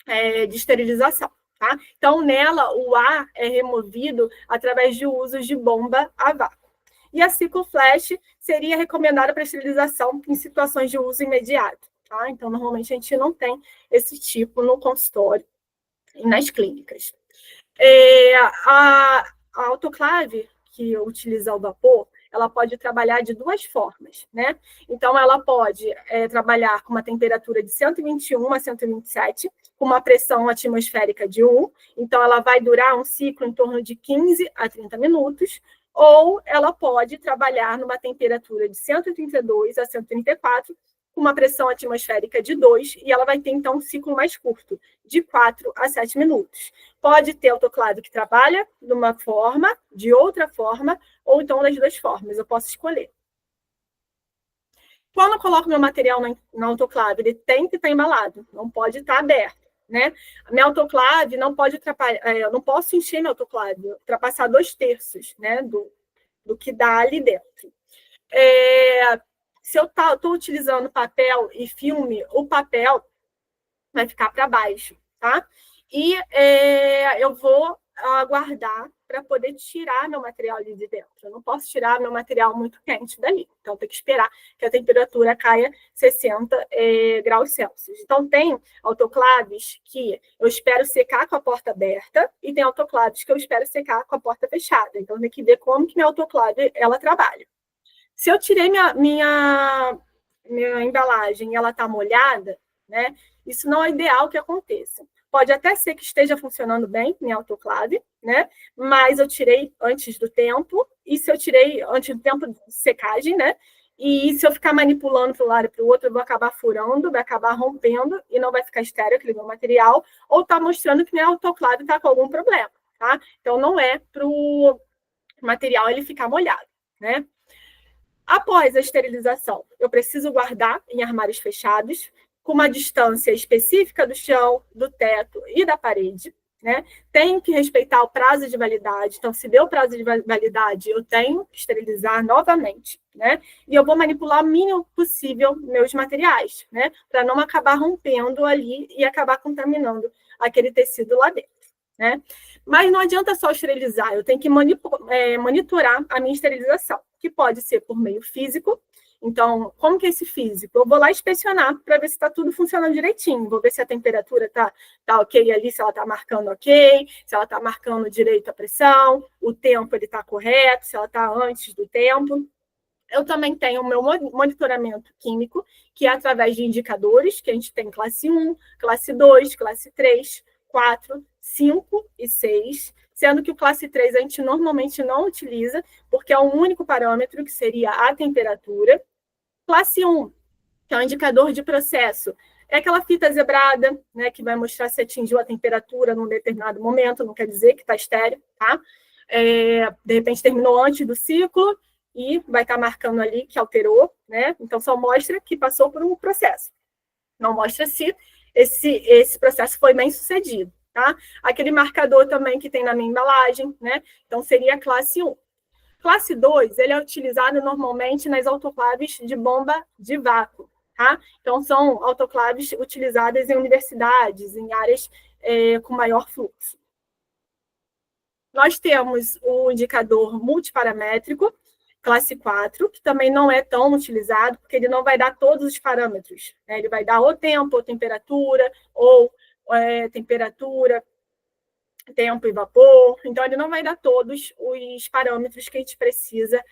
de esterilização. Tá? Então, nela, o ar é removido através de uso de bomba a vácuo. E a Ciclo Flash seria recomendada para esterilização em situações de uso imediato. Tá? Então, normalmente, a gente não tem esse tipo no consultório e nas clínicas. A autoclave, que utiliza o vapor, ela pode trabalhar de 2 formas, né? Então, ela pode trabalhar com uma temperatura de 121 a 127, com uma pressão atmosférica de 1. Então, ela vai durar um ciclo em torno de 15 a 30 minutos. Ou ela pode trabalhar numa temperatura de 132 a 134, com uma pressão atmosférica de 2, e ela vai ter, então, um ciclo mais curto, de 4 a 7 minutos. Pode ter autoclave que trabalha de uma forma, de outra forma, ou então das 2 formas, eu posso escolher. Quando eu coloco meu material na autoclave, ele tem que estar embalado, não pode estar aberto, né? A minha autoclave não pode atrapalhar, eu não posso encher minha autoclave, ultrapassar 2/3, né, do que dá ali dentro. Se eu estou utilizando papel e filme, o papel vai ficar para baixo, tá? E eu vou aguardar para poder tirar meu material ali de dentro. Eu não posso tirar meu material muito quente dali. Então, tem que esperar que a temperatura caia 60 graus Celsius. Então, tem autoclaves que eu espero secar com a porta aberta e tem autoclaves que eu espero secar com a porta fechada. Então, tem que ver como que minha autoclave ela trabalha. Se eu tirei minha embalagem e ela está molhada, né, isso não é ideal que aconteça. Pode até ser que esteja funcionando bem minha autoclave, né, mas eu tirei antes do tempo, e se eu tirei antes do tempo de secagem, né, e se eu ficar manipulando para um lado e para o outro, eu vou acabar furando, vai acabar rompendo e não vai ficar estéril aquele meu material, ou está mostrando que minha autoclave está com algum problema, tá? Então, não é para o material ele ficar molhado, né? Após a esterilização, eu preciso guardar em armários fechados, com uma distância específica do chão, do teto e da parede, né? Tenho que respeitar o prazo de validade. Então, se deu prazo de validade, eu tenho que esterilizar novamente, né? E eu vou manipular o mínimo possível meus materiais, né? Para não acabar rompendo ali e acabar contaminando aquele tecido lá dentro, né? Mas não adianta só esterilizar, eu tenho que monitorar a minha esterilização, que pode ser por meio físico. Então, como que é esse físico? Eu vou lá inspecionar para ver se está tudo funcionando direitinho. Vou ver se a temperatura está ok ali, se ela está marcando ok, se ela está marcando direito a pressão, o tempo ele está correto, se ela está antes do tempo. Eu também tenho o meu monitoramento químico, que é através de indicadores, que a gente tem classe 1, classe 2, classe 3, 4, 5 e 6, sendo que o classe 3 a gente normalmente não utiliza, porque é o único parâmetro que seria a temperatura. Classe 1, que é um indicador de processo, é aquela fita zebrada, né, que vai mostrar se atingiu a temperatura num determinado momento, não quer dizer que está estéril, tá? De repente terminou antes do ciclo e vai estar marcando ali que alterou, né? Então só mostra que passou por um processo. Não mostra se esse processo foi bem sucedido, tá? Aquele marcador também que tem na minha embalagem, né? Então, seria a classe 1. Classe 2, ele é utilizado normalmente nas autoclaves de bomba de vácuo, tá? Então, são autoclaves utilizadas em universidades, em áreas com maior fluxo. Nós temos o indicador multiparamétrico, classe 4, que também não é tão utilizado, porque ele não vai dar todos os parâmetros, né? Ele vai dar ou tempo, ou temperatura, tempo e vapor. Então, ele não vai dar todos os parâmetros que a gente precisa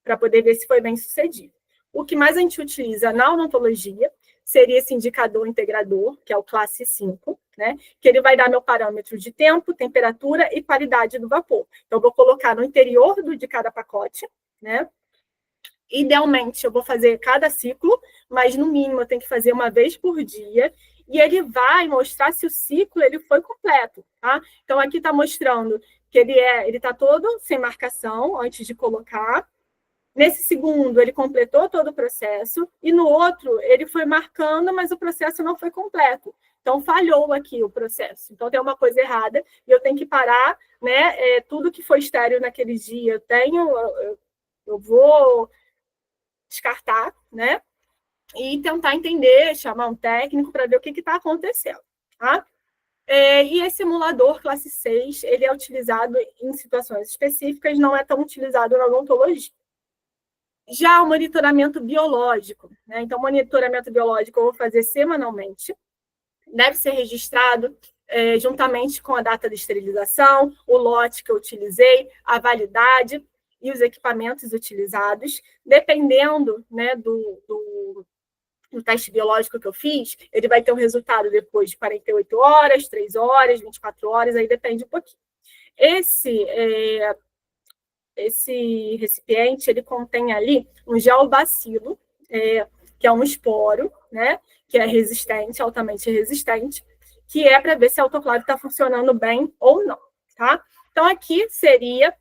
para poder ver se foi bem sucedido. O que mais a gente utiliza na odontologia seria esse indicador integrador, que é o classe 5, né? Que ele vai dar meu parâmetro de tempo, temperatura e qualidade do vapor. Então, eu vou colocar no interior de cada pacote, né? Idealmente, eu vou fazer cada ciclo, mas no mínimo eu tenho que fazer uma vez por dia, e ele vai mostrar se o ciclo ele foi completo, tá? Então, aqui está mostrando que ele está todo sem marcação antes de colocar. Nesse segundo, ele completou todo o processo, e no outro, ele foi marcando, mas o processo não foi completo. Então, falhou aqui o processo. Então, tem uma coisa errada, e eu tenho que parar, né? Tudo que foi estéril naquele dia, eu vou descartar, né? E tentar entender, chamar um técnico para ver o que está acontecendo, tá? E esse simulador classe 6, ele é utilizado em situações específicas, não é tão utilizado na odontologia. Já o monitoramento biológico, né? Então, monitoramento biológico eu vou fazer semanalmente, deve ser registrado juntamente com a data de esterilização, o lote que eu utilizei, a validade e os equipamentos utilizados, dependendo, né, do teste biológico que eu fiz, ele vai ter um resultado depois de 48 horas, 3 horas, 24 horas, aí depende um pouquinho. Esse recipiente, ele contém ali um geobacilo, que é um esporo, né, que é resistente, altamente resistente, que é para ver se a autoclave está funcionando bem ou não, tá? Então, aqui seria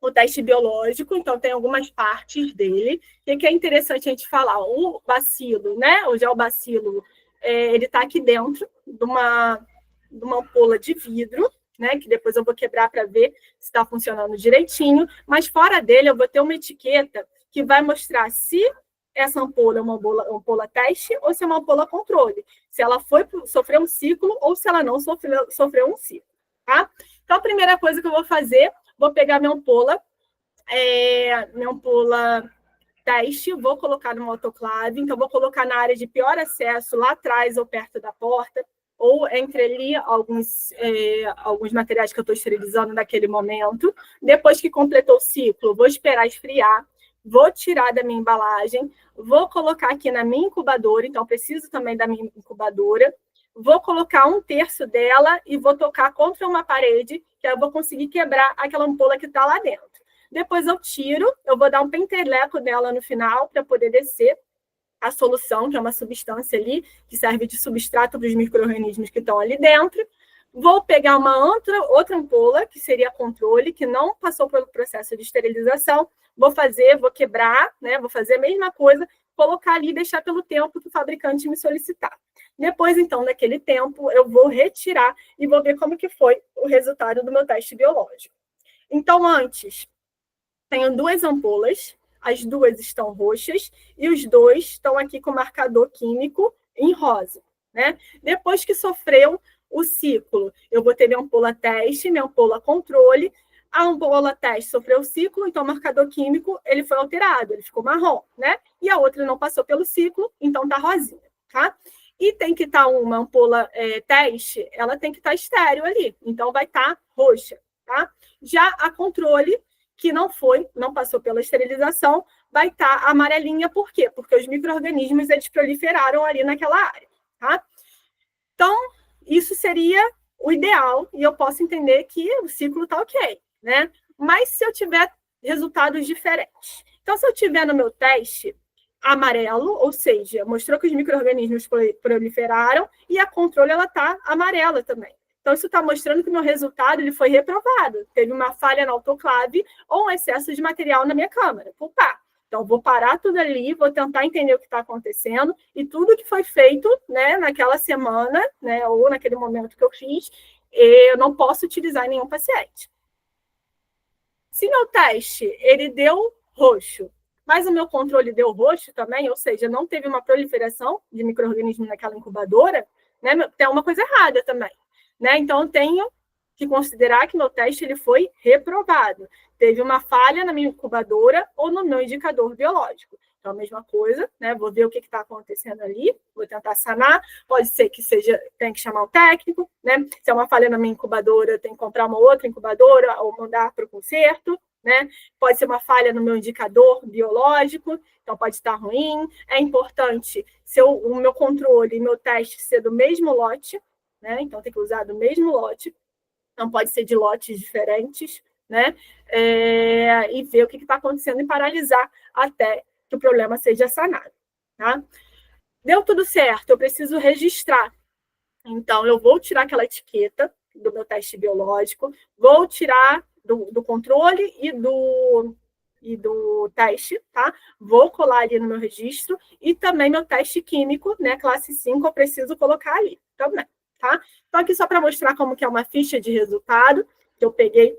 o teste biológico, então tem algumas partes dele, e que é interessante a gente falar, o bacilo, né, o geobacilo, ele está aqui dentro de uma ampola de vidro, né, que depois eu vou quebrar para ver se está funcionando direitinho, mas fora dele eu vou ter uma etiqueta que vai mostrar se essa ampola é uma ampola teste ou se é uma ampola controle, se ela sofreu um ciclo ou se ela não sofreu um ciclo, tá? Então, a primeira coisa que eu vou fazer, vou pegar minha ampola teste, vou colocar numa autoclave, então vou colocar na área de pior acesso, lá atrás ou perto da porta, ou entre ali alguns materiais que eu estou esterilizando naquele momento. Depois que completou o ciclo, vou esperar esfriar, vou tirar da minha embalagem, vou colocar aqui na minha incubadora, então preciso também da minha incubadora, vou colocar 1/3 dela e vou tocar contra uma parede, que eu vou conseguir quebrar aquela ampola que está lá dentro. Depois eu tiro, eu vou dar um penteleco nela no final para poder descer a solução, que é uma substância ali, que serve de substrato para os micro-organismos que estão ali dentro. Vou pegar uma outra ampola, que seria controle, que não passou pelo processo de esterilização, vou quebrar, né? Vou fazer a mesma coisa, colocar ali e deixar pelo tempo que o fabricante me solicitar. Depois, então, daquele tempo, eu vou retirar e vou ver como que foi o resultado do meu teste biológico. Então, antes, tenho 2 ampolas, as 2 estão roxas e os 2 estão aqui com marcador químico em rosa, né? Depois que sofreu o ciclo, eu vou ter minha ampola teste, minha ampola controle. A ampola teste sofreu o ciclo, então o marcador químico ele foi alterado, ele ficou marrom, né? E a outra não passou pelo ciclo, então tá rosinha, tá? E tem que estar uma ampola teste, ela tem que estar estéril ali, então vai estar roxa, tá? Já a controle, que não passou pela esterilização, vai estar amarelinha, por quê? Porque os micro-organismos, eles proliferaram ali naquela área, tá? Então, isso seria o ideal, e eu posso entender que o ciclo está ok, né? Mas se eu tiver resultados diferentes, então, se eu tiver no meu teste amarelo, ou seja, mostrou que os micro-organismos proliferaram, e a controle, ela está amarela também. Então, isso está mostrando que o meu resultado ele foi reprovado. Teve uma falha na autoclave ou um excesso de material na minha câmara. Opa! Então, vou parar tudo ali, vou tentar entender o que está acontecendo e tudo que foi feito, né, naquela semana, né, ou naquele momento que eu fiz, eu não posso utilizar em nenhum paciente. Se meu teste ele deu roxo, mas o meu controle deu roxo também, ou seja, não teve uma proliferação de micro-organismos naquela incubadora, né, tem uma coisa errada também. Né? Então, eu tenho que considerar que meu teste ele foi reprovado. Teve uma falha na minha incubadora ou no meu indicador biológico. Então, a mesma coisa, né? Vou ver o que está acontecendo ali, vou tentar sanar. Pode ser que seja, tem que chamar o técnico, né? Se é uma falha na minha incubadora, eu tenho que comprar uma outra incubadora ou mandar para o conserto, né? Pode ser uma falha no meu indicador biológico, então pode estar ruim. É importante se o meu controle e meu teste ser do mesmo lote, né? Então tem que usar do mesmo lote, não pode ser de lotes diferentes, né? E ver o que está acontecendo e paralisar até que o problema seja sanado. Tá? Deu tudo certo, eu preciso registrar. Então, eu vou tirar aquela etiqueta do meu teste biológico, vou tirar do controle e do teste, tá? Vou colar ali no meu registro e também meu teste químico, né? Classe 5, eu preciso colocar ali também, tá? Então, aqui só para mostrar como que é uma ficha de resultado que eu peguei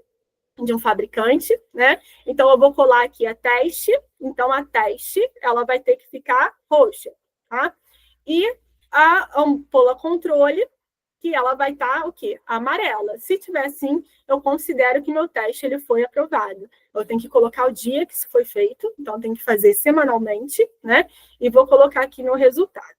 de um fabricante, né? Então, eu vou colar aqui a teste. Então, a teste, ela vai ter que ficar roxa, tá? E a ampola controle, que ela vai estar o quê? Amarela. Se tiver assim, eu considero que meu teste ele foi aprovado. Eu tenho que colocar o dia que isso foi feito, então tem que fazer semanalmente, né? E vou colocar aqui no resultado.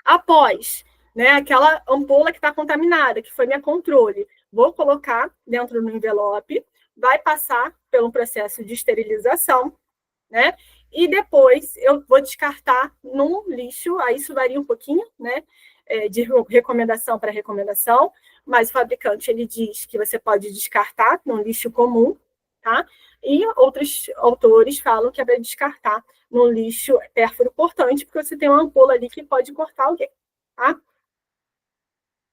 Após, né, aquela ampola que está contaminada, que foi minha controle, vou colocar dentro do envelope, vai passar pelo processo de esterilização, né? E depois eu vou descartar num lixo, aí isso varia um pouquinho, né? De recomendação para recomendação, mas o fabricante ele diz que você pode descartar num lixo comum, tá? E outros autores falam que é para descartar no lixo pérfuro cortante, porque você tem uma ampola ali que pode cortar alguém, tá?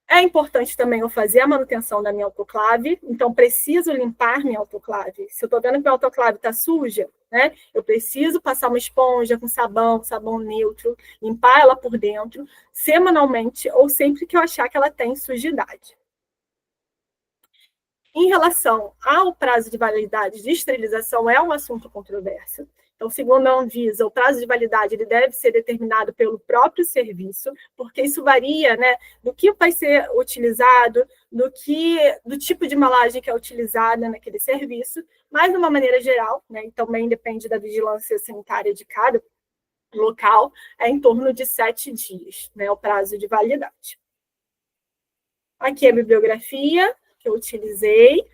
É importante também eu fazer a manutenção da minha autoclave, então preciso limpar minha autoclave. Se eu estou vendo que minha autoclave está suja, né, eu preciso passar uma esponja com sabão, sabão neutro, limpar ela por dentro, semanalmente ou sempre que eu achar que ela tem sujidade. Em relação ao prazo de validade de esterilização, é um assunto controverso. Então, segundo a Anvisa, o prazo de validade ele deve ser determinado pelo próprio serviço, porque isso varia, né, do que vai ser utilizado, do tipo de embalagem que é utilizada naquele serviço, mas de uma maneira geral, né, e também depende da vigilância sanitária de cada local, é em torno de 7 dias, né, o prazo de validade. Aqui é a bibliografia que eu utilizei.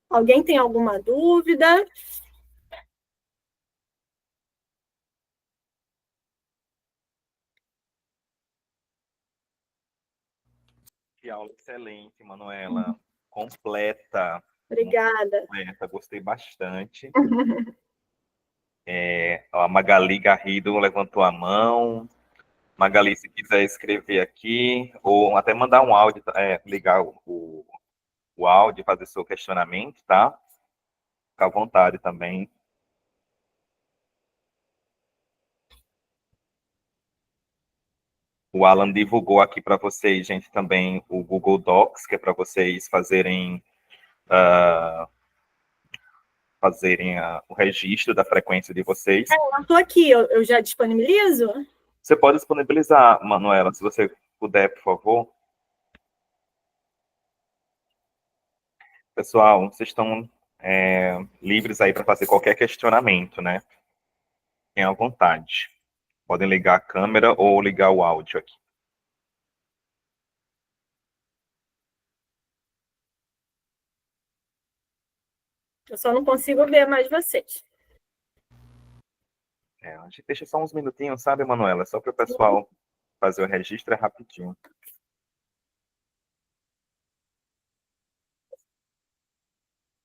Alguém tem alguma dúvida? Que aula excelente, Manuela. Completa. Obrigada. Completa. Gostei bastante. A Magali Garrido levantou a mão. Magali, se quiser escrever aqui, ou até mandar um áudio, ligar o áudio, fazer seu questionamento, tá? Fica à vontade também. O Alan divulgou aqui para vocês, gente, também o Google Docs, que é para vocês fazerem o registro da frequência de vocês. Eu estou aqui, eu já disponibilizo? Você pode disponibilizar, Manuela, se você puder, por favor. Pessoal, vocês estão livres aí para fazer qualquer questionamento, né? Tenham à vontade. Podem ligar a câmera ou ligar o áudio aqui. Eu só não consigo ver mais vocês. A gente deixa só uns minutinhos, sabe, Manuela? Só para o pessoal fazer o registro, é rapidinho.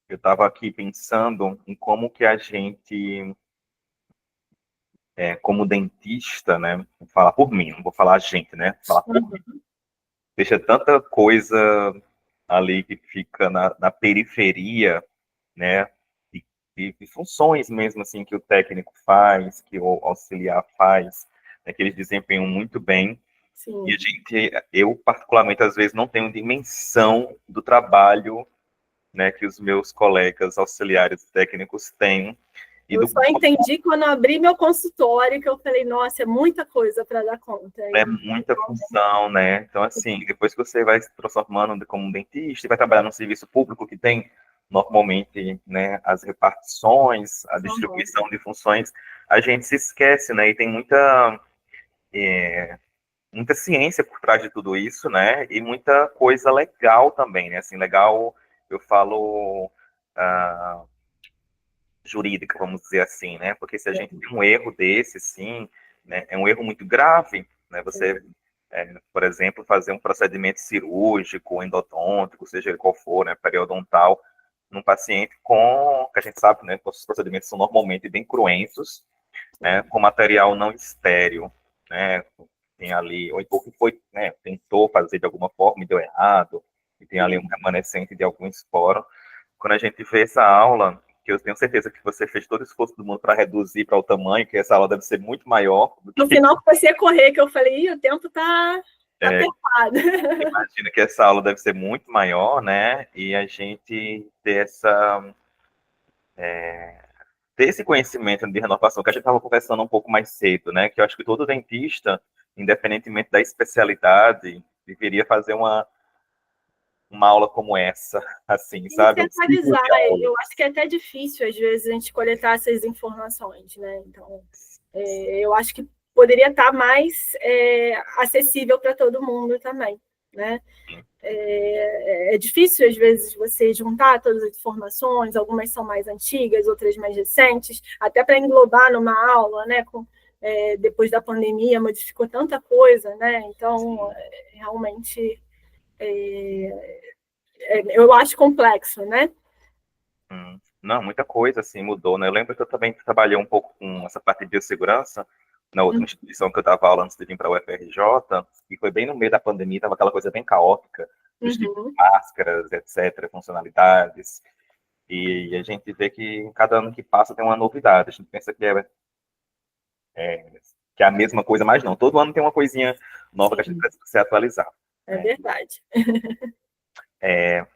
Eu estava aqui pensando em como que a gente, como dentista, né? Vou falar por mim, não vou falar a gente, né? Vou falar por mim. Deixa tanta coisa ali que fica na periferia, né? de funções mesmo, assim, que o técnico faz, que o auxiliar faz, né, que eles desempenham muito bem. Sim. E eu particularmente, às vezes, não tenho dimensão do trabalho, né, que os meus colegas auxiliares técnicos têm. E Eu do só entendi quando eu abri meu consultório, que eu falei, nossa, é muita coisa para dar conta. é muita função, né? Então, assim, depois que você vai se transformando como um dentista e vai trabalhar num serviço público que tem, normalmente, né, as repartições, a distribuição de funções, a gente se esquece, né? E tem muita ciência por trás de tudo isso, né? E muita coisa legal também, né? Assim, legal, eu falo jurídica, vamos dizer assim, né? Porque se a gente tem um erro desse, sim, né, é um erro muito grave, né? Você, por exemplo, fazer um procedimento cirúrgico, endodôntico, seja ele qual for, né, periodontal, num paciente que a gente sabe, né, que os procedimentos são normalmente bem cruentos, né, com material não estéril, né? Tem ali, ou que foi, né, tentou fazer de alguma forma e deu errado, e tem ali um remanescente de algum esporo. Quando a gente vê essa aula, que eu tenho certeza que você fez todo o esforço do mundo para reduzir para o tamanho, que essa aula deve ser muito maior. No final, comecei a correr, que eu falei, o tempo tá apertado. Imagina que essa aula deve ser muito maior, né? E a gente ter esse conhecimento de renovação, que a gente estava conversando um pouco mais cedo, né? Que eu acho que todo dentista, independentemente da especialidade, deveria fazer uma aula como essa, assim, sabe? Centralizar, eu acho que é até difícil, às vezes, a gente coletar essas informações, né? Então, eu acho que poderia estar mais acessível para todo mundo também, né? É difícil, às vezes, você juntar todas as informações, algumas são mais antigas, outras mais recentes, até para englobar numa aula, né? Depois da pandemia, modificou tanta coisa, né? Então, realmente, eu acho complexo, né? Não, muita coisa, assim, mudou, né? Eu lembro que eu também trabalhei um pouco com essa parte de biossegurança na outra instituição que eu dava aula antes de vir para a UFRJ, e foi bem no meio da pandemia, estava aquela coisa bem caótica, dos tipos de máscaras, etc., funcionalidades, e a gente vê que cada ano que passa tem uma novidade, a gente pensa que é a mesma coisa, mas não, todo ano tem uma coisinha nova que a gente precisa se atualizar. É verdade.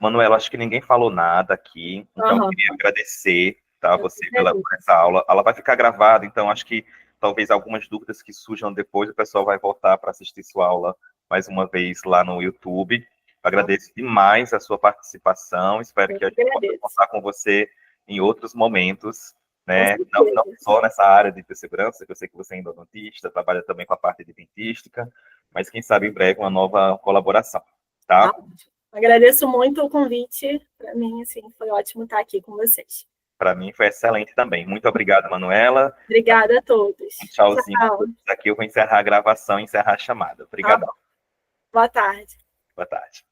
Manuela, acho que ninguém falou nada aqui, então eu queria agradecer, tá, você por essa aula. Ela vai ficar gravada, então acho que talvez algumas dúvidas que surjam depois, o pessoal vai voltar para assistir sua aula mais uma vez lá no YouTube. Agradeço demais a sua participação, espero que a gente possa contar com você em outros momentos, né? Não só nessa área de biossegurança, que eu sei que você é endodontista, trabalha também com a parte de dentística, mas quem sabe em breve uma nova colaboração, tá? Agradeço muito o convite. Para mim, assim, foi ótimo estar aqui com vocês. Para mim foi excelente também. Muito obrigado, Manuela. Obrigada a todos. Um tchauzinho. Tchau. Aqui eu vou encerrar a gravação e encerrar a chamada. Obrigado. Boa tarde. Boa tarde.